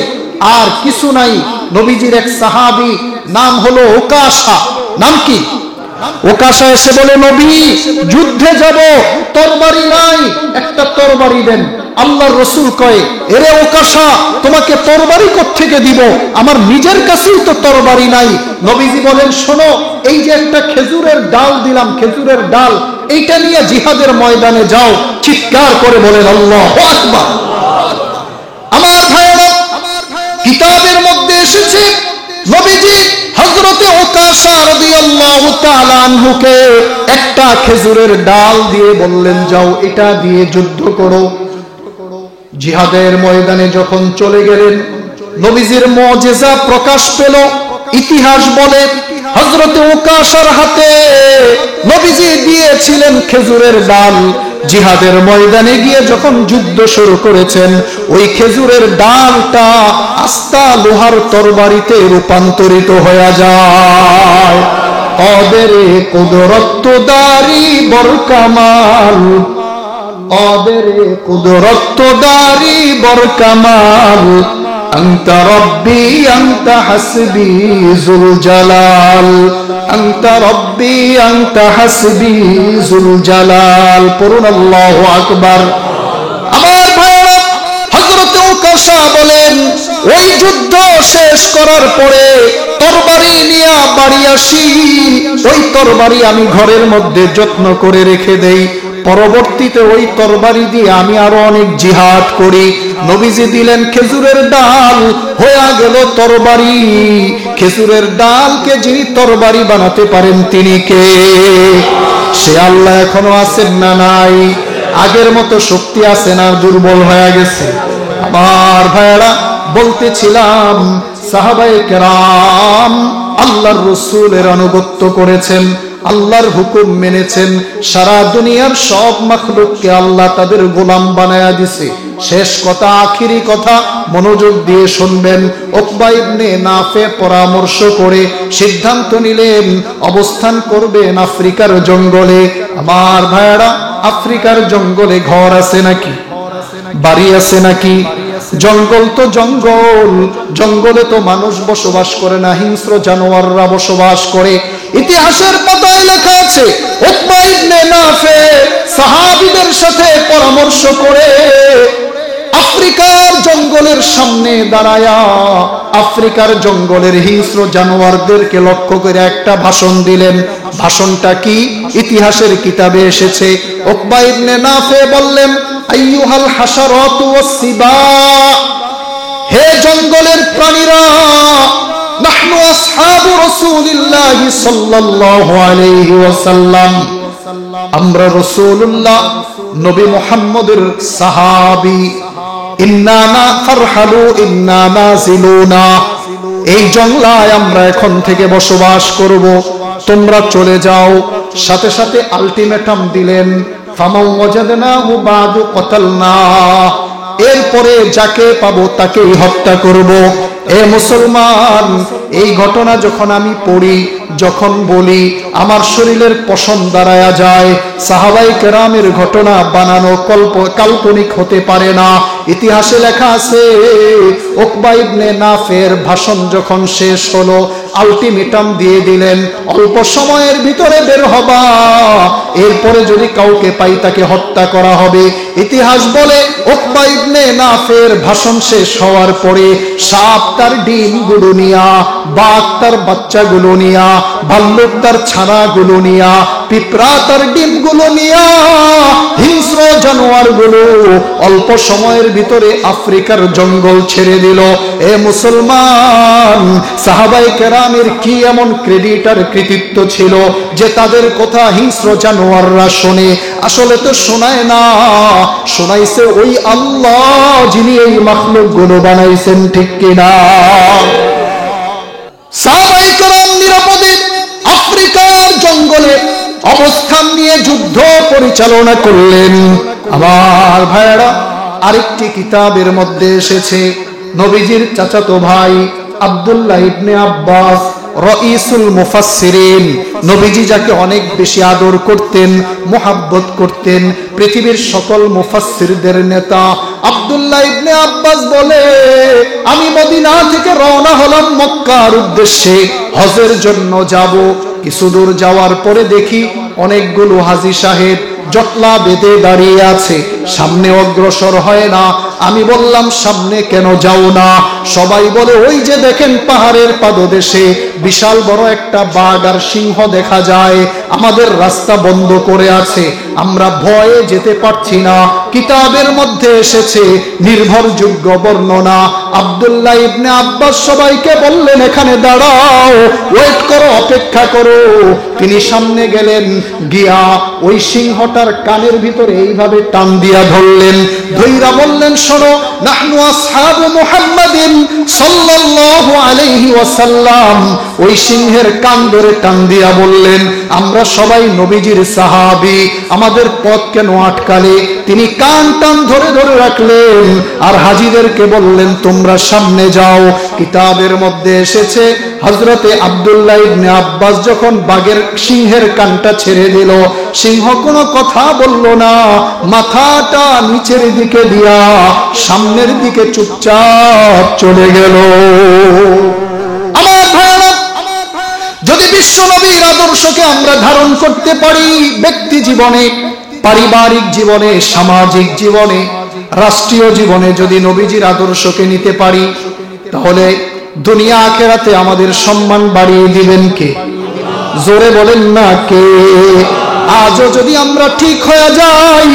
আর কিছু নাই। নবীজির এক সাহাবী নাম হলো উকাশা। নাম কি? ওকাশা এসে বলে, নবী যুদ্ধে যাব, তরবারি নাই, একটা তরবারি দেন। আল্লাহর রাসূল কয়, এরে ওকাশা, তোমাকে তরবারি কোত্থেকে দিব? আমার নিজের কাছেই তো তরবারি নাই। নবীজি বলেন, শোনো, এই যে একটা খেজুরের ডাল দিলাম, খেজুরের ডাল, এইটা নিয়ে জিহাদের ময়দানে যাও। চিৎকার করে বলেন আল্লাহু আকবার। আমার ভাইরা, কিতাবের মধ্যে এসেছে নবীজি হযরতে ওকাশা রাদিয়াল্লাহু তাআলা আনহুকে একটা খেজুরের ডাল দিয়ে বললেন, যাও, এটা দিয়ে যুদ্ধ করো। জিহাদের ময়দানে যখন চলে গেলেন, নবীজির মুজিজা প্রকাশ পেল। ইতিহাস বলে হযরতে ওকাশার হাতে নবীজি দিয়েছিলেন খেজুরের ডাল। জিহাদের ময়দানে গিয়ে যখন যুদ্ধ শুরু করেছেন, ওই খেজুরের ডালটা আস্তা লোহার তরবারিতে রূপান্তরিত হয়ে যায়। কদরে কুদরত দারি বরকামাল, কদরে কুদরত দারি বরকামাল, আনতা রব্বি আনতা হাসবি যুল জালাল, আনতা রব্বি আনতা হাসবি যুল জালাল। পড়ুন আল্লাহু আকবার। আমার ভাইরা, হযরত ওকাশা বলেন, ওই যুদ্ধ শেষ করার পরে তরবারি নিয়ে বাড়ি আসি। ওই তরবারি আমি ঘরের মধ্যে যত্ন করে রেখে দেই। পরবর্তীতে ওই তরবারি দিয়ে আমি আরো অনেক জিহাদ করি। নবীজি দিলেন খেজুরের ডাল, হয়ে গেল তরবারি। খেজুরের ডালকে যিনি তরবারি বানাতে পারেন তিনি কে? সে আল্লাহ এখনো আছেন না নাই? আগের মতো শক্তি আছে না দুর্বল হয়ে গেছে? আমার ভাইরা, বলতেছিলাম সাহাবায়ে কেরাম আল্লাহর রাসূলের আনুগত্য করেছেন, আল্লাহর হুকুম মেনেছেন। সারা দুনিয়ার সব মাখলুককে আল্লাহ তাদের গোলাম বানায়া দিছে। শেষ কথা, আখিরি কথা, মনোযোগ দিয়ে শুনবেন। উকবা ইবনে নাফে পরামর্শ করে সিদ্ধান্ত নিলেন অবস্থান করবেন আফ্রিকার জঙ্গলে। আমার ভাইরা, আফ্রিকার জঙ্গলে ঘর আছে নাকি? বাড়ি আছে নাকি? জঙ্গল তো জঙ্গল, জঙ্গলে তো মানুষ বসবাস করে না, হিংস্র জানোয়াররা বসবাস করে। ইতিহাসের পাতায় লেখা আছে, উকবা ইবনে নাফে সাহাবীদের সাথে পরামর্শ করে আফ্রিকার জঙ্গলের সামনে দাঁড়ায়া আফ্রিকার জঙ্গলের হিংস্র জানোয়ারদেরকে লক্ষ্য করে একটা ভাষণ দিলেন। ভাষণটা কি? ইতিহাসের কিতাবে এসেছে। উকবা ইবনে নাফে বললেন, আইয়ুহাল হাশারাতু ওয়াস-সিবা, হে জঙ্গলের প্রাণীরা, নাহনু আসহাবু রাসূলিল্লাহি সাল্লাল্লাহু আলাইহি ওয়াসাল্লাম, আমরা রাসূলুল্লাহ নবী মুহাম্মদের সাহাবী। ইন্নানা ফারহালু ইন্না নাজিলুনা, এই জঙ্গলায় আমরা এখন থেকে বসবাস করব, তোমরা চলে যাও। সাথে সাথে আলটিমেটাম দিলেন, ফামাও ওয়াজাদনাহু বাদু কতালনা, এরপরে যাকে পাবো তাকেই হত্যা করব। এ মুসলমান, এই ঘটনা যখন আমি পড়ি, যখন বলি, আমার শরীরের পশম দাঁড়ায়া যায়। সাহাবায়ে কেরামের ঘটনা বানানো কাল্পনিক হতে পারে না। ইতিহাসে লেখা আছে, উকবা ইবনে নাফের ভাষণ যখন শেষ হলো, আলটিমেটাম দিয়ে দিলেন, অল্প সময়ের ভিতরে বের হবা, এরপরে যদি কাউকে পাই তাকে হত্যা করা হবে। ইতিহাস বলে উকবা ইবনে নাফের ভাষণ শেষ হওয়ার পরে সাপ তার ডিমগুলো নিয়া, বাঘ তার বাচ্চাগুলো নিয়া, ভাল্লুক তার ছানাগুলো নিয়া, পিঁপড়া তার ডিমগুলো নিয়া, হিংস্র জানোয়ারগুলো অল্প সময়ের ভিতরে আফ্রিকার জঙ্গল ছেড়ে দিল। এ মুসলমান, সাহাবায়ে কেরামের কি এমন ক্রেডিট আর কৃতিত্ব ছিল যে তাদের কথা হিংস্র জানোয়াররা শোনে? আসলে তো শোনায় না, শোনাইছে ওই আল্লাহ যিনি এই মাখলুকগুলো বানাইছেন, ঠিক কিনা? সাহাবায়ে কেরাম নিরাপদে আফ্রিকার জঙ্গলে অবস্থান নিয়ে যুদ্ধ পরিচালনা করলেন। আমার ভাইরা, আরেকটি কিতাবের মধ্যে এসেছে, নবীজির চাচাতো ভাই আব্দুল্লাহ ইবনে আব্বাস রাইসুল মুফাসসিরিন, নবীজি যাকে অনেক বেশি আদর করতেন, মুহাব্বত করতেন, পৃথিবীর সকল মুফাসসিরদের নেতা, আব্দুল্লাহ ইবনে আব্বাস বলে, আমি মদিনা থেকে রওনা হলাম মক্কার উদ্দেশ্যে, হজের জন্য যাব। কিছু দূর যাওয়ার পরে দেখি অনেকগুলো হাজী সাহেব জটলা বেঁধে দাঁড়িয়ে আছে, সামনে অগ্রসর হয় না। আমি বললাম, সামনে কেন যাও না? সবাই বলে, ওই যে দেখেন পাহাড়ের পাদদেশে বিশাল বড় একটা বাঘ আর সিংহ দেখা যায়, আমাদের রাস্তা বন্ধ করে আছে, আমরা ভয়ে যেতে পারছি না। কিতাবের মধ্যে এসেছে নির্ভরযোগ্য বর্ণনা। আব্দুল্লাহ ইবনে আব্বাস সবাইকে বললেন, এখানে দাঁড়াও, ওয়েট করো, অপেক্ষা করো। তিনি সামনে গেলেন, গিয়া ওই সিংহটার কানের ভিতরে এইভাবে টান দিয়া ধরলেন, ধইরা বললেন, শোনো, নাহনু আসহাবু মুহাম্মাদিন সাল্লাল্লাহু আলাইহি ওয়াসাল্লাম। ওই সিংহের কান ধরে টান দিয়া বললেন, আমরা সবাই নবীজির সাহাবী, আমাদের পথ কেন আটকালে? তিনি কান টান ধরে ধরে রাখলেন আর হাজীদেরকে বললেন, তোমরা সামনে যাও। কিতাবের মধ্যে এসেছে হযরতে আব্দুল্লাহ ইবনে আব্বাস যখন বাঘের সিংহের কানটা ছেড়ে দিল, সিংহ কোনো কথা বলল না, মাথাটা নিচের দিকে দিয়া সামনের দিকে চুপচাপ চলে গেল। আমার ভাইরা, যদি বিশ্ব নবীর আদর্শকে আমরা ধারণ করতে পারি ব্যক্তি জীবনে, পারিবারিক জীবনে, সামাজিক জীবনে, রাষ্ট্রীয় জীবনে যদি নবীজির আদর্শকে নিতে পারি, তাহলে দুনিয়া আখিরাতে আমাদের সম্মান বাড়িয়ে দিবেন কে? জোরে বলেন না কে? আজও যদি আমরা ঠিক হয়ে যাই,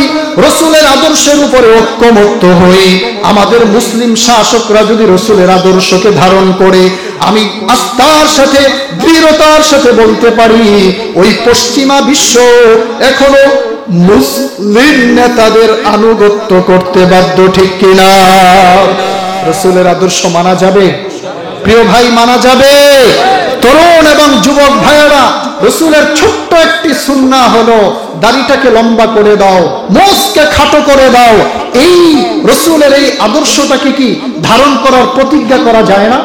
রসুলের আদর্শের উপরে ঐক্যমত্য হই, আমাদের মুসলিম শাসকরা যদি রসুলের আদর্শকে ধারণ করে, আমি আস্থার সাথে, দৃঢ়তার সাথে বলতে পারি, ওই পশ্চিমা বিশ্ব এখনো মুসলিম নেতাদের আনুগত্য করতে বাধ্য, ঠিক কিনা? রসুলের আদর্শ মানা যাবে? প্রিয় ভাই, মানা যাবে? তরুণ এবং যুবক ভাইয়েরা, রসুলের ছোট্ট একটি সুন্নাহ হলো দাড়িটাকে লম্বা করে দাও, মোচকে খাটো করে দাও। এই রসুলের এই আদর্শটাকে কি ধারণ করার প্রতিজ্ঞা করা যায় না?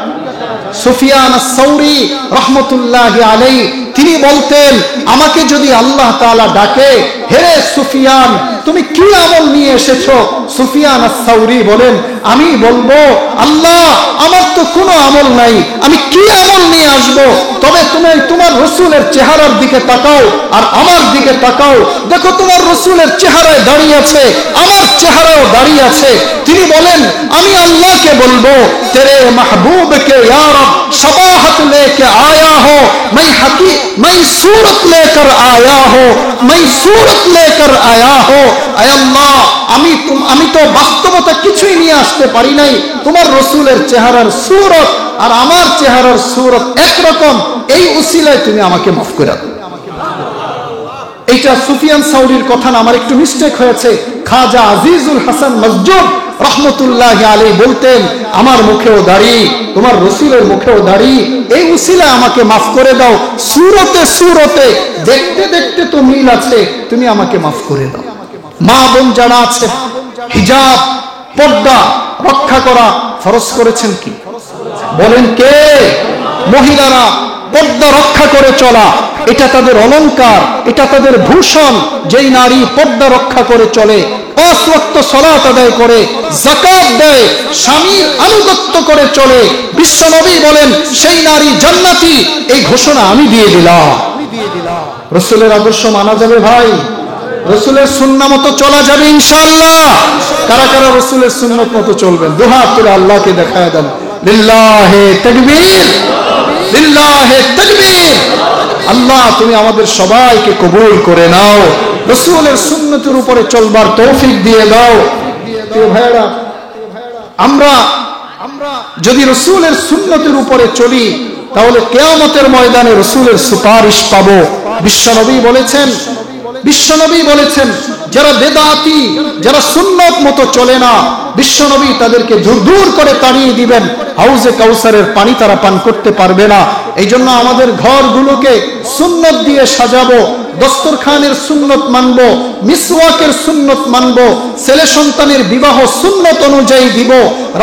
সুফিয়ান আস-সাউরি রাহমাতুল্লাহি আলাইহি তিনি বলতেন, আমাকে যদি আল্লাহ তাআলা ডাকে, হে সুফিয়ান তুমি কি আমল নিয়ে এসেছো? সুফিয়ান আস-সাউরি বলেন, আমি বলবো, আল্লাহ আমার তো কোনো আমল নাই, আমি কি আমল নিয়ে আসব? তবে তুমি তোমার রসুলের চেহারার দিকে তাকাও আর আমার দিকে তাকাও, দেখো তোমার রসুলের চেহারায় দাঁড়িয়ে আছে, আমার চেহারাও দাঁড়িয়ে আছে। তিনি বলেন, আমি আল্লাহকে বলবো, তেরে মাহবুব কে ইয়া রব সবাহত লেকে আয়া হো, मैं सूरत लेकर आया हो, मैं सूरत लेकर आया हो। আয় আল্লাহ, আমি তো বাস্তবতা কিছুই নিয়ে আসতে পারি নাই, তোমার রসুলের চেহারার সূরত আর আমার চেহারার সূরত একরকম, এই উসিলায় তুমি আমাকে মাফ করে দাও। এইটা সুফিয়ান সাউরির কথা না, আমার একটু মিস্টেক হয়েছে। খাজা আজিজুল হাসান মসজুদ রহমতুল্লাহি আলাইহি বলতেন, আমার মুখেও দাড়ি, তোমার রসুলের মুখেও দাড়ি, এই উসিলায় আমাকে মাফ করে দাও। সূরতে সূরতে দেখতে দেখতে তো মিল আছে, তুমি আমাকে মাফ করে দাও। মা বোন যারা আছে, হিজাব পর্দা রক্ষা করা ফরজ করেছেন কি? বলেন কে? মহিলারা পর্দা রক্ষা করে চলা, এটা তাদের অলংকার, এটা তাদের ভূষণ। যেই নারী পর্দা রক্ষা করে চলে, 5 ওয়াক্ত সালাত আদায় করে, যাকাত দেয়, স্বামীর আনুগত্য করে চলে, বিশ্বনবী বলেন সেই নারী জান্নাতি। এই ঘোষণা আমি দিয়ে দিলাম। রাসূলের আদর্শ মানা যাবে ভাই? রাসূলের সুন্নাহ মতো চলা যাবে ইনশাআল্লাহ? কারা কারা রাসূলের সুন্নাত মতো চলবেন? দুই হাত তুলে আল্লাহকে দেখায় দেন, লিল্লাহি তাকবীর, লিল্লাহি তাকবীর। আল্লাহ তুমি আমাদের সবাইকে কবুল করে নাও, রাসূলের সুন্নতের উপরে চলবার তৌফিক দিয়ে দাও। প্রিয় ভাইরা, আমরা যদি রাসূলের সুন্নতের উপরে চলি, তাহলে কিয়ামতের ময়দানে রাসূলের সুপারিশ পাবো। বিশ্বনবী বলেছেন যারা বেদাতি, যারা সুন্নত মতো চলে না, বিশ্বনবী তাদেরকে দূর করে তাড়িয়ে দিবেন, হাউজে কাউসারের পানি তারা পান করতে পারবে না। এই জন্য আমাদের ঘরগুলোকে সুন্নত দিয়ে সাজাবো, দস্তরখানের সুন্নত মানবো, মিসওয়াকের সুন্নত মানবো, ছেলে সন্তানের বিবাহ সুন্নত অনুযায়ী দিব,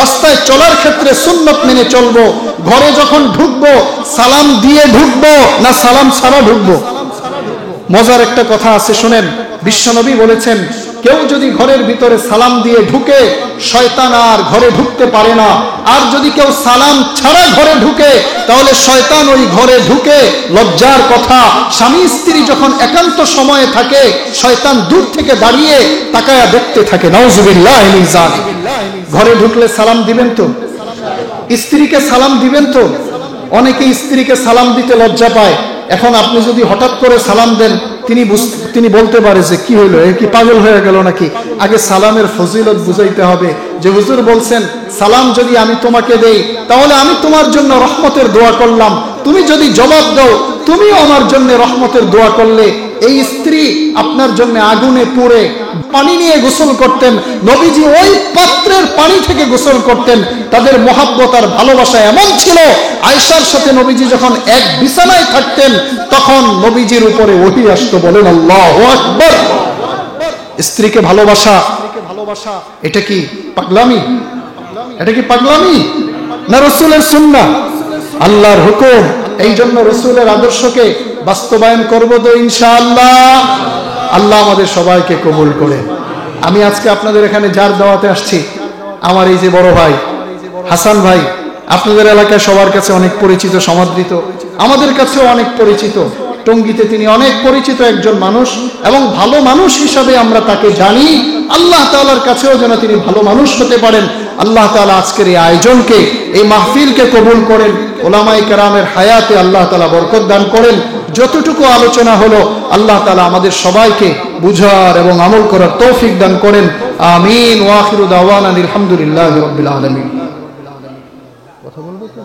রাস্তায় চলার ক্ষেত্রে সুন্নত মেনে চলবো, ঘরে যখন ঢুকবো সালাম দিয়ে ঢুকবো না সালাম ছাড়া ঢুকবো। মজার একটা কথা আছে, শুনেন। বিশ্বনবী বলেছেন, কেউ যদি ঘরের ভিতরে সালাম দিয়ে ঢুকে, শয়তান আর ঘরে ঢুকতে পারে না। আর যদি কেউ সালাম ছাড়া ঘরে ঢুকে, তাহলে শয়তান ওই ঘরে ঢুকে। লজ্জার কথা, স্বামী স্ত্রী যখন একান্ত সময়ে থাকে, শয়তান দূর থেকে দাঁড়িয়ে তাকায়া দেখতে থাকে। নাউজুবিল্লাহ মিন যালিক। ঘরে ঢুকলে সালাম দিবেন তো? স্ত্রীকে সালাম দিবেন তো? অনেকে স্ত্রীকে সালাম দিতে লজ্জা পায়। এখন আপনি যদি হঠাৎ করে সালাম দেন, তিনি বলতে পারে যে কি হলো, এ কি পাগল হয়ে গেল নাকি? আগে সালামের ফজিলত বুঝাইতে হবে যে হুজুর বলছেন সালাম যদি আমি তোমাকে দেই, তাহলে আমি তোমার জন্য রহমতের দোয়া করলাম। তুমি যদি জবাব দাও, তুমিও আমার জন্য রহমতের দোয়া করলে। এই স্ত্রী আপনার জন্য আগুনে পুড়ে পানি নিয়ে গোসল করতেন, নবীজি ওই পাত্রের পানি থেকে গোসল করতেন। তাদের মহাব্বত আর ভালোবাসা এমন ছিল, আয়েশার সাথে নবীজি যখন এক বিছানায় থাকতেন, তখন নবীজির উপরে ওহী আসতো। বলেন আল্লাহু আকবার। স্ত্রীকে ভালোবাসা, এটা কি পাগলামি? এটা কি পাগলামি না রাসূলের সুন্নাহ, আল্লাহর হুকুম? এই জন্য রাসূলের আদর্শকে বাস্তবায়ন করব তো ইনশাআল্লাহ। আল্লাহ আমাদের সবাইকে কবুল করে। আমি আজকে আপনাদের এখানে যার দাওয়াতে আসছি, আমার এই যে বড় ভাই হাসান ভাই, আপনাদের এলাকায় সবার কাছে অনেক পরিচিত, সমাদৃত, আমাদের কাছেও অনেক পরিচিত। টঙ্গীতে তিনি অনেক পরিচিত একজন মানুষ, এবং ভালো মানুষ হিসাবে আমরা তাকে জানি। আল্লাহ তাআলার কাছেও যেন তিনি ভালো মানুষ হতে পারেন। আল্লাহ তাআলা আজকের এই আয়োজনকে, এই মাহফিলকে কবুল করেন। ওলামায়ে কেরামের হায়াতে আল্লাহ তাআলা বরকত দান করেন। যতটুকু আলোচনা হলো, আল্লাহ তাআলা আমাদের সবাইকে বুঝার এবং আমল করার তৌফিক দান করেন। আমিন। ওয়া আখিরু দাওয়ানা আলহামদুলিল্লাহি রাব্বিল আলামিন। কথা বলবো তো?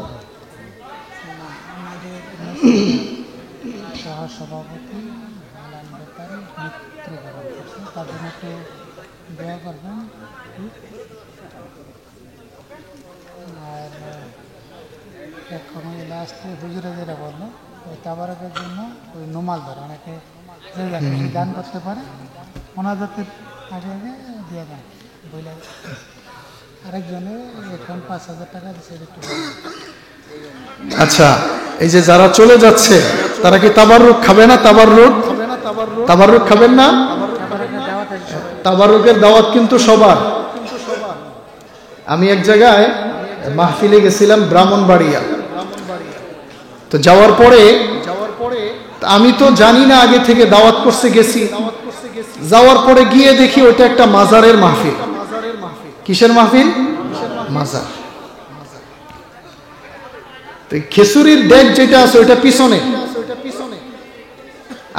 সহসভাপতি হালাল ব্যাপারী মিত্র তার জন্য একটু দোয়া করবেন। আর এখন ওই লাস্টে হুজুরে যেটা বললো, ওই তাবারকের জন্য ওই নোমাল ধরে অনেকে দান করতে পারে, ওনাদের আগে আগে দিয়ে দেন বইলে। আরেকজনে এখন 5,000 টাকা দিচ্ছে একটু। আচ্ছা, এই যে যারা চলে যাচ্ছে, তারা কি তাবাররুক খাবে না? তাবাররুক খাবেন না? তাবাররুকের দাওয়াত কিন্তু সবার। আমি এক জায়গায় মাহফিলে গেছিলাম, ব্রাহ্মণবাড়িয়া। তো যাওয়ার পরে আমি তো জানি না আগে থেকে, দাওয়াত করতে গেছি। যাওয়ার পরে গিয়ে দেখি ওইটা একটা মাজারের মাহফিল। কিসের মাহফিল? মাজার। খেসুরির ডেক যেটা আছে ওইটা পিছনে।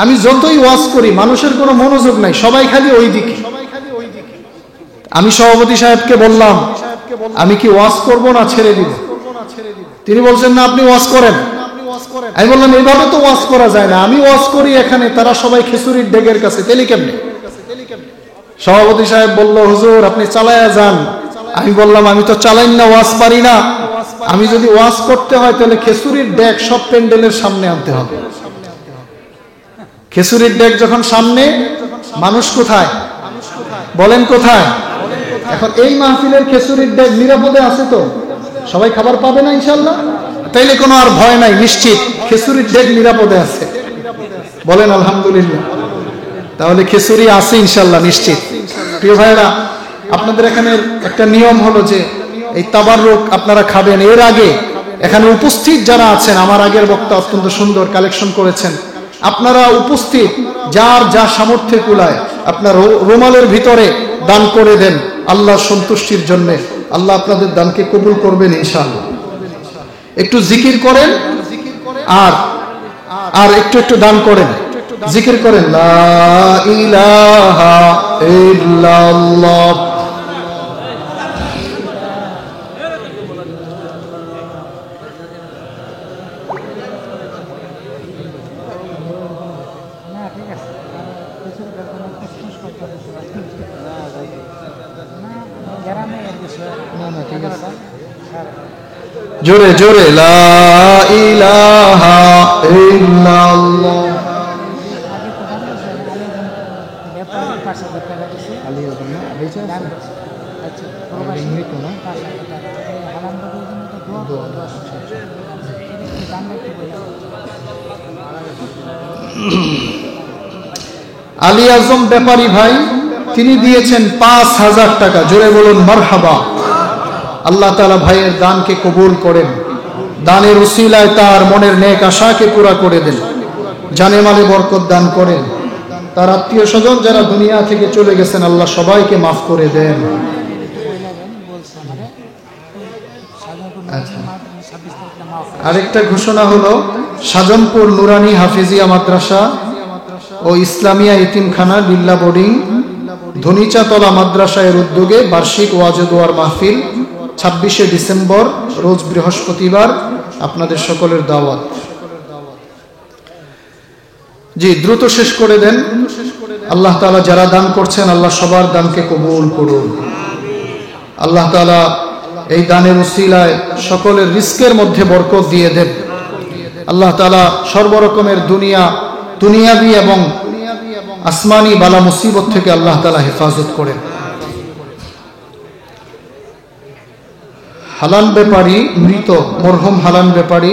আমি যতই ওয়াজ করি, মানুষের কোনো মনোযোগ নাই, সবাই খালি ওই দিকে। আমি সভাপতি সাহেবকে বললাম, আমি কি ওয়াজ করব না ছেড়ে দিব? তিনি বলছেন না, আপনি ওয়াজ করেন। আমি বললাম এইভাবে তো ওয়াজ করা যায় না, আমি ওয়াজ করি এখানে, তারা সবাই খেসুরির ডেকের কাছে, তেলি কেমনে? সভাপতি সাহেব বলল, হুজুর আপনি চালায়া যান। আমি বললাম আমি তো চালাই না, ওয়াজ পারি না। আমি যদি ওয়াজ করতে হয় তাহলে খেসুরির ডেক সব প্যান্ডেলের সামনে আনতে হবে। খেসুরির ডেক যখন সামনে, মানুষ কোথায়? বলেন কোথায়? এখন এই মাহফিলের খেসুরির ডেক নিরাপদে আছে তো? সবাই খাবার পাবে না ইনশাআল্লাহ? তাইলে কোনো আর ভয় নাই, নিশ্চিত খেসুরির ডেক নিরাপদে আছে। বলেন আলহামদুলিল্লাহ। তাহলে খেসুরি আছে ইনশাআল্লাহ, নিশ্চিত। প্রিয় ভাইরা, আপনাদের এখানে একটা নিয়ম হলো যে এই তাবাররুক আপনারা খাবেন। এর আগে এখানে উপস্থিত যারা আছেন, আমার আগের বক্তা অত্যন্ত সুন্দর কালেকশন করেছেন, আপনারা উপস্থিত যার যা সামর্থ্যে কুলায় আপনার রুমালের ভিতরে দান করে দেন আল্লাহর সন্তুষ্টির জন্য। আল্লাহ আপনাদের দানকে কবুল করবেন ইনশাআল্লাহ। একটু জিকির করেন আর একটু একটু দান করেন, জিকির করেন, লা ইলাহা ইল্লাল্লাহ। জোরে জোরে, লা ইলাহা ইল্লাল্লাহ। আলী আজম ব্যাপারী ভাই তিনি দিয়েছেন 5,000 টাকা। জোরে বলুন মারহাবা। আল্লাহ তাআলা ভাইয়ের দানকে কবুল করেন, দানের উসিলায় তার মনের নেক আশাকে পুরা করে দেন, জানে মালে বরকত দান করেন। তার আত্মীয় স্বজন যারা দুনিয়া থেকে চলে গেছেন আল্লাহ সবাইকে মাফ করে দেন। আরেকটা ঘোষণা হলো, সাজনপুর নুরানি হাফিজিয়া মাদ্রাসা ও ইসলামিয়া ইতিমখানা লিল্লা বোর্ডিং ধনিচাতলা মাদ্রাসা এর উদ্যোগে বার্ষিক ওয়াজ ও দোয়ার মাহফিল 26শে ডিসেম্বর রোজ বৃহস্পতিবার। আপনাদের সকলের দাওয়াত। জি, দ্রুত শেষ করে দেন। আল্লাহ তাআলা যারা দান করছেন আল্লাহ সবার দানকে কবুল করুন। আল্লাহ তাআলা এই দানের উসিলায় সকলের রিস্কের মধ্যে বরকত দিয়ে দেন। আল্লাহ তাআলা সর্বরকমের দুনিয়াবি এবং আসমানি বালা মুসিবত থেকে আল্লাহ তাআলা হেফাজত করেন। হালান ব্যাপারী, মৃত মরহুম হালান ব্যাপারী,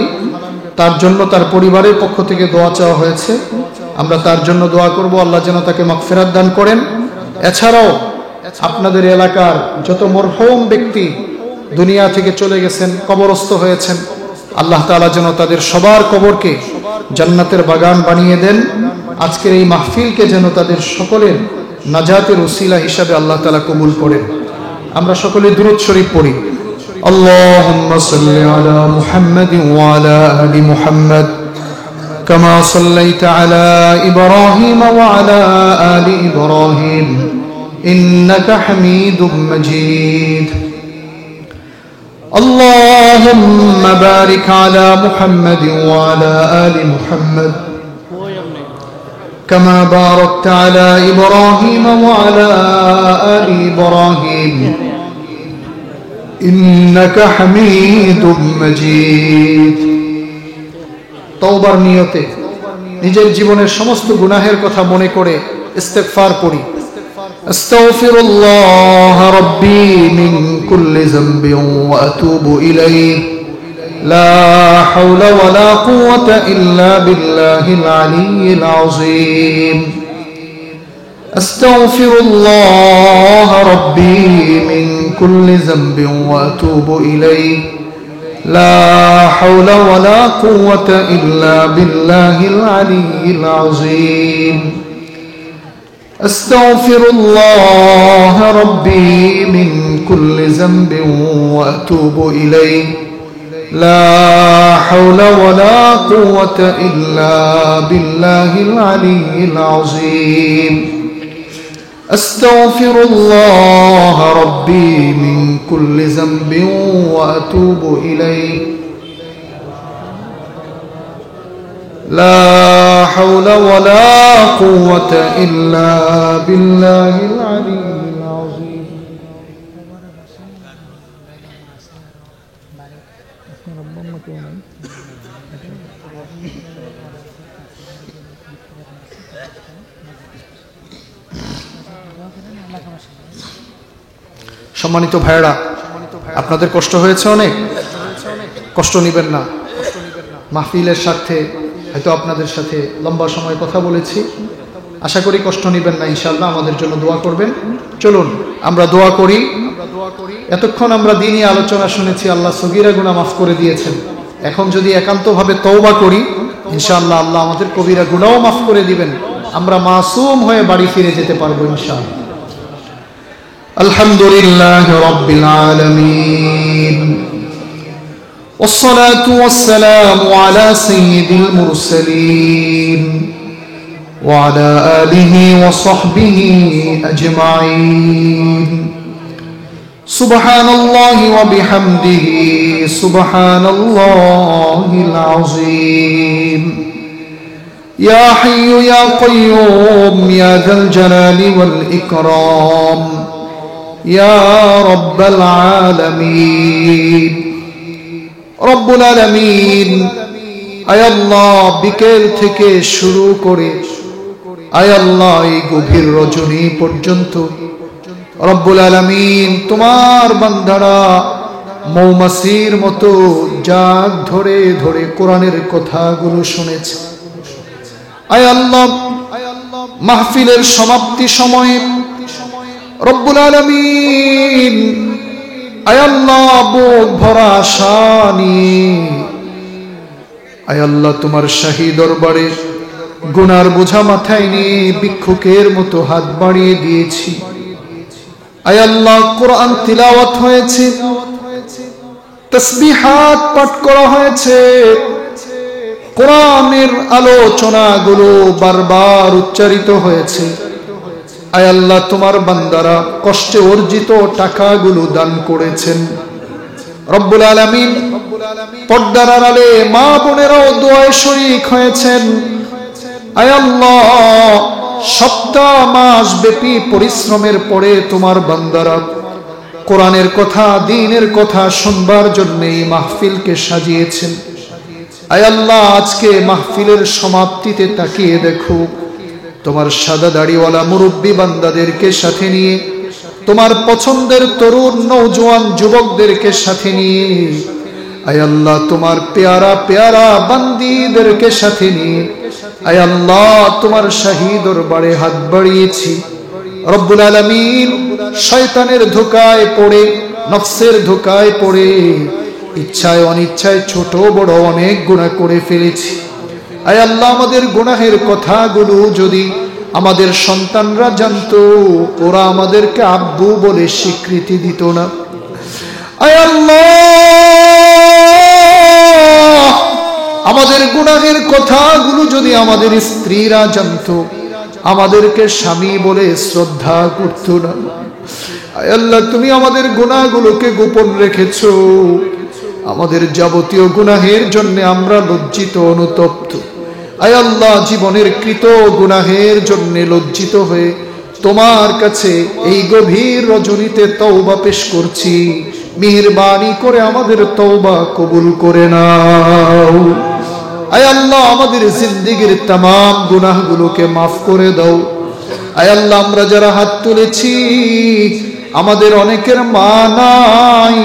তার জন্য তার পরিবারের পক্ষ থেকে দোয়া চাওয়া হয়েছে। আমরা তার জন্য দোয়া করব, আল্লাহ যেন তাকে মাগফিরাত দান করেন। এছাড়াও আপনাদের এলাকার যত মরহুম ব্যক্তি দুনিয়া থেকে চলে গেছেন, কবরস্থ হয়েছেন, আল্লাহ তাআলা যেন তাদের সবার কবরকে জান্নাতের বাগান বানিয়ে দেন। আজকের এই মাহফিলকে যেন তাদের সকলের নাজাতের উসিলা হিসাবে আল্লাহ তাআলা কবুল করেন। আমরা সকলে দুরূদ শরীফ পড়ি। আল্লাহুম্মা সাল্লি আলা মুহাম্মাদিন ওয়া আলা আলি মুহাম্মাদ কামা সাল্লাইতা আলা ইব্রাহিম ওয়া আলা আলি ইব্রাহিম ইন্নাকা হামিদুম মাজিদ। اللهم بارك على محمد وعلى آل محمد كما باركت على إبراهيم وعلى آل إبراهيم إنك حميد مجيد। তওবার নিয়তে নিজের জীবনের সমস্ত গুনাহের কথা মনে করে ইস্তেগফার করি। أستغفر الله ربي من كل ذنب وأتوب إليه لا حول ولا قوة إلا بالله العلي العظيم أستغفر الله ربي من كل ذنب وأتوب إليه لا حول ولا قوة إلا بالله العلي العظيم أستغفر الله ربي من كل ذنب وأتوب إليه لا حول ولا قوة إلا بالله العلي العظيم أستغفر الله ربي من كل ذنب وأتوب إليه لا حول ولا قوة إلا بالله العلي العظيم সম্মানিত ভাইরা, আপনাদের কষ্ট হয়েছে, অনেক কষ্ট নেবেন না। মাহফিলের স্বার্থে হয়তো আপনাদের সাথে লম্বা সময় কথা বলেছি, আশা করি কষ্ট নেবেন না। ইনশাআল্লাহ আমাদের জন্য দোয়া করবেন। চলুন আমরা দোয়া করি। এতক্ষণ আমরা দ্বীনি আলোচনা শুনেছি, আল্লাহ সগীরা গুনাহ মাফ করে দিয়েছেন। এখন যদি একান্তভাবে তওবা করি ইনশাআল্লাহ আল্লাহ আমাদের কবিরা গুনাহও মাফ করে দিবেন, আমরা মাসুম হয়ে বাড়ি ফিরে যেতে পারবো ইনশাআল্লাহ। আলহামদুলিল্লাহি রাব্বিল আলামিন والصلاة والسلام على سيد المرسلين وعلى آله وصحبه أجمعين سبحان الله وبحمده سبحان الله العظيم يا حي يا قيوم يا ذا الجلال والإكرام يا رب العالمين রব্বুল আলামিন, আয় আল্লাহ বিকেল থেকে শুরু করে আয় আল্লাহ এই গভীর রজনী পর্যন্ত রব্বুল আলামিন তোমার বান্দারা মৌমাছির মতো জাগ ধরে ধরে কোরআনের কথাগুলো শুনেছে। আয় আল্লাহ মাহফিলের সমাপ্তি সময়ে রব্বুল আলামিন, আয় আল্লাহ বুক ভরা আশা নিয়ে আয় আল্লাহ তোমার শাহী দরবারে গুনার বোঝা মাথায় নিয়ে ভিক্ষুকের মতো হাত বাড়িয়ে দিয়েছি। আয় আল্লাহ কোরআন তিলাওয়াত হয়েছে, তাসবিহাত পাঠ করা হয়েছে, কোরআনের আলোচনাগুলো বারবার উচ্চারিত হয়েছে। আয় আল্লাহ তোমার বান্দারা কষ্টে অর্জিত টাকাগুলো দান করেছেন। রব্বুল আলামিন, পর্দার আড়ালে মা বোনেরাও দোয়ায় শরীক হয়েছেন। আয় আল্লাহ সপ্তাহ মাস ব্যাপী পরিশ্রমের পরে তোমার বান্দারা কোরআনের কথা, দ্বীনের কথা শুনবার জন্য এই মাহফিলকে সাজিয়েছেন। আয় আল্লাহ আজকে মাহফিলের সমাপ্তিতে তাকিয়ে দেখো, তোমার সাদা দাড়িওয়ালা মুরব্বী বান্দাদেরকে সাথে নিয়ে, তোমার পছন্দের তরুণ নওজোয়ান যুবকদেরকে সাথে নিয়ে, আয় আল্লাহ তোমার পেয়ারা পেয়ারা বান্দীদেরকে সাথে নিয়ে আয় আল্লাহ তোমার শাহী দরবারে হাত বাড়িয়েছি। রব্বুল আলামিন, শয়তানের ধোঁকায় পড়ে, নফসের ধোঁকায় পড়ে ইচ্ছায় অনিচ্ছায় ছোট বড় অনেক গুনাহ করে ফেলেছি। আয় আল্লাহ আমাদের গুনাহের কথাগুলো যদি আমাদের সন্তানরা জানতো, ওরা আমাদেরকে আব্বু বলে স্বীকৃতি দিত না। আয় আল্লাহ আমাদের গুনাহের কথাগুলো যদি আমাদের স্ত্রীরা জানতো, আমাদেরকে স্বামী বলে শ্রদ্ধা করত না। আয় আল্লাহ তুমি আমাদের গুনাহগুলোকে গোপন রেখেছো। আমাদের যাবতীয় গুনাহের জন্য আমরা লজ্জিত অনুতপ্ত। আয় আল্লাহ জীবনের কৃত গুনাহের জন্য লজ্জিত হয়ে তোমার কাছে এই গভীর রজনীতে তওবা পেশ করছি। মেহেরবানি করে আমাদের তওবা কবুল করে নাও। আয় আল্লাহ আমাদের জিন্দেগীর तमाम গুনাহগুলোকে মাফ করে দাও। আয় আল্লাহ আমরা যারা হাত তুলেছি, আমাদের অনেকের মা নাই,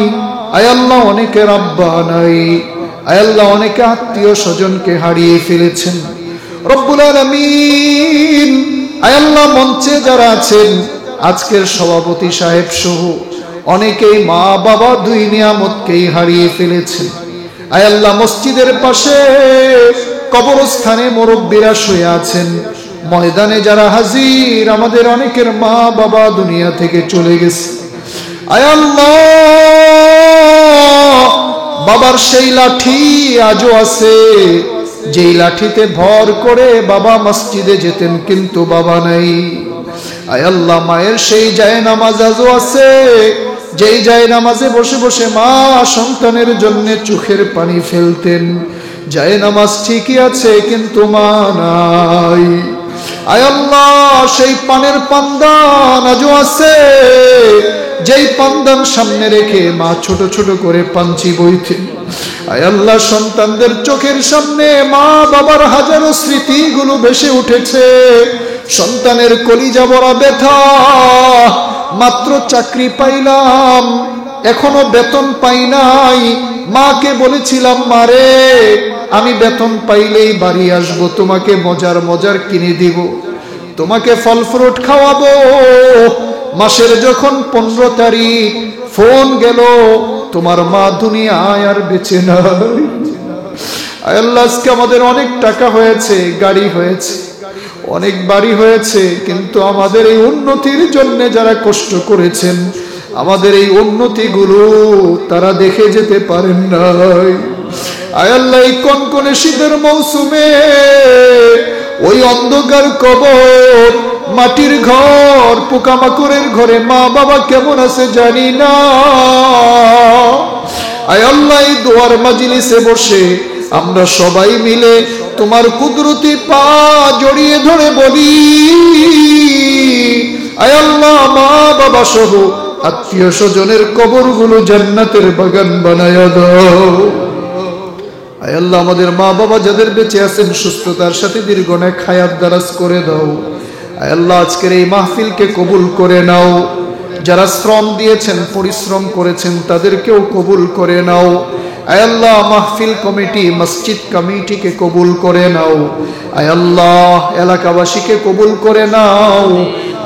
আয় আল্লাহ অনেকের আব্বা নাই, আয় আল্লাহ অনেকে আত্মীয় স্বজনকে হারিয়ে ফেলেছেন। রব্বুল আলামিন, আয় আল্লাহ মঞ্চে যারা আছেন, আজকের সভাপতি সাহেব সহ অনেকেই মা বাবা দুই নিয়ামতকেই হারিয়ে ফেলেছেন। আয় আল্লাহ মসজিদের পাশে কবরস্থানে মুরব্বীরা শুয়ে আছেন, ময়দানে যারা হাজির, আমাদের অনেকের মা বাবা দুনিয়া থেকে চলে গেছে। আয় আল্লাহ বাবার সেই লাঠি আজও আছে, যেই লাঠিতে ভর করে বাবা মসজিদে যেতেন, কিন্তু বাবা নাই। আয় আল্লাহ মায়ের সেই জায়নামাজ আজও আছে, যেই জায়নামাজে বসে বসে মা সন্তানের জন্য চোখের পানি ফেলতেন। জায়নামাজ ঠিকই আছে কিন্তু মা নাই। আয় আল্লাহ সেই পানের পান্দান আজও আছে, যেই পান্দান সামনে রেখে মা ছোট ছোট করে পাঞ্চি বইতেন। আয় আল্লাহ সন্তানদের চোখের সামনে মা বাবার হাজারো স্মৃতিগুলো ভেসে উঠেছে। সন্তানের কলিজা ভরা ব্যথা, মাত্র চাকরি পাইলাম, এখনো বেতন পাই নাই। মাকে বলেছিলাম, মারে আমি বেতন পাইলেই বাড়ি আসবো, তোমাকে মজার মজার কিনে দিব, তোমাকে ফল ফ্রুট খাওয়াবো। মাসের যখন 15 তারিখ ফোন গেল, তোমার মা দুনিয়ায় আর বেঁচে নাই। আয় আল্লাহ আজকে আমাদের অনেক টাকা হয়েছে, গাড়ি হয়েছে, অনেক বাড়ি হয়েছে, কিন্তু আমাদের এই উন্নতির জন্য যারা কষ্ট করেছেন, আমাদের এই উন্নতিগুলো তারা দেখে যেতে পারেন নাই। আয় আল্লাহ এই কনকনে শীতের মৌসুমে ওই অন্ধকার কবর, মাটির ঘর, পোকামাকড়ের ঘরে মা বাবা কেমন আছে জানি না। আয় আল্লাহ এই দোয়ার মাজলিসে বসে আমরা সবাই মিলে তোমার কুদরতি পা জড়িয়ে ধরে বলি, আয় আল্লাহ মা বাবা সহ আত্মীয় স্বজনের কবরগুলো জান্নাতের বাগান বানায়া দাও। আয় আল্লাহ আমাদের মা বাবা যাদের বেঁচে আছেন সুস্থতার সাথে দীর্ঘনেক হায়াত দারাজ করে দাও। আয় আল্লাহ আজকের এই মাহফিলকে কবুল করে নাও। যারা শ্রম দিয়েছেন, পরিশ্রম করেছেন, তাদেরকেও কবুল করে নাও। আয় আল্লাহ মাহফিল কমিটি, মসজিদ কমিটিকে কবুল করে নাও। আয় আল্লাহ এলাকাবাসীকে কবুল করে নাও।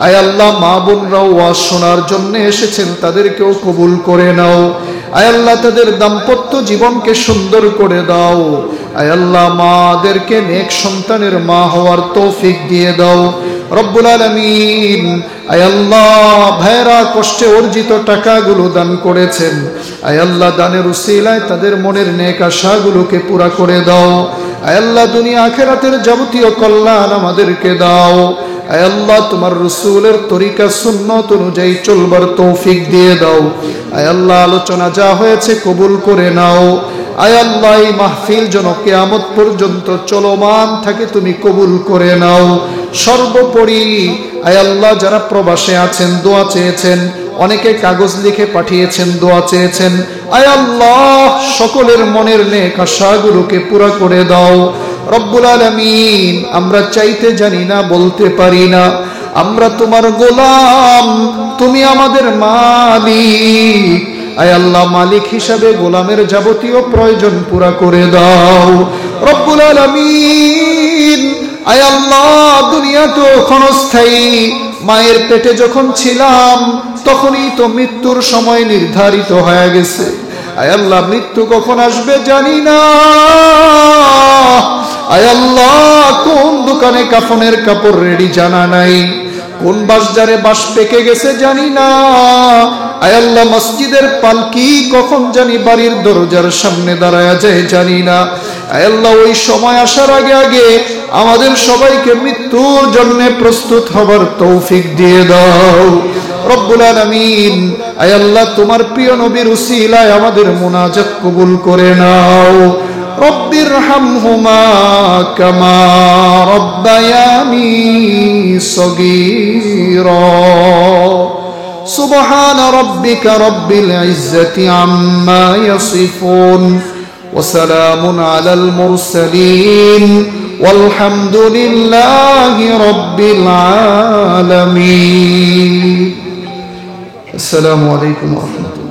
আয় আল্লাহ মা বোনরাও ওয়াজ শোনার জন্য এসেছেন, তাদেরকেও কবুল করে নাও। আয় আল্লাহ তাদের দাম্পত্য জীবনকে সুন্দর করে দাও। আয় আল্লাহ মাদেরকে নেক সন্তানের মা হওয়ার তৌফিক দিয়ে দাও রব্বুল আলামিন। আয় আল্লাহ ভাইরা কষ্টে অর্জিত টাকাগুলো দান করেছেন, আয় আল্লাহ দানের উসিলায় তাদের মনের নেক আশাগুলোকে পুরা করে দাও। আয় আল্লাহ দুনিয়া আখিরাতের যাবতীয় কল্যাণ আমাদেরকে দাও। আয় আল্লাহ তোমার রাসূলের তরিকা সুন্নাত অনুযায়ী চলবার তৌফিক দিয়ে দাও। আয় আল্লাহ আলোচনা যা হয়েছে কবুল করে নাও। আয় আল্লাহ এই মাহফিল যেন কিয়ামত পর্যন্ত চলমান থাকে, তুমি কবুল করে নাও। সর্বোপরি আয় আল্লাহ যারা প্রবাসে আছেন দোয়া চেয়েছেন, অনেকে কাগজ লিখে পাঠিয়েছেন দোয়া চেয়েছেন, আয় আল্লাহ সকলের মনের নেক আশাগুলোকে পুরা করে দাও রব্বুল আলামিন। আমরা চাইতে জানি না, বলতে পারি না, আমরা তোমার গোলাম, তুমি আমাদের মালিক। আয় আল্লাহ মালিক হিসাবে গোলামের যাবতীয় প্রয়োজন পুরা করে দাও রব্বুল আলামিন। আয় আল্লাহ দুনিয়া তো ক্ষণস্থায়ী, মায়ের পেটে যখন ছিলাম তখনই তো মৃত্যুর সময় নির্ধারিত হয়ে গেছে। আয় আল্লাহ মৃত্যু কখন আসবে জানি না। আয় আল্লাহ কোন দোকানে কাফনের কাপড় রেডি জানা নাই, কোন বাসজারে বাস পেকে গেছে জানি না। আয় আল্লাহ মসজিদের পালকি কখন জানি বাড়ির দরজার সামনে দাঁড়ায় যায় জানি না। আয় আল্লাহ ওই সময় আসার আগে আগে আমাদের সবাইকে মৃত্যুর জন্য প্রস্তুত হবার তৌফিক দিয়ে দাও রব্বুল আলামিন। আয় আল্লাহ তোমার প্রিয় নবীর উসিলায় আমাদের মুনাজাত কবুল করে নাও। রব্বিরহামহুমা কামা রব্বায়ানি সগীরা। সুবহান রাব্বিকা রব্বিল ইজ্জাতি আম্মা ইয়াসিফুন ওয়া সালামুন আলাল মুরসালিন والحمد لله رب العالمين. السلام عليكم ورحمة الله.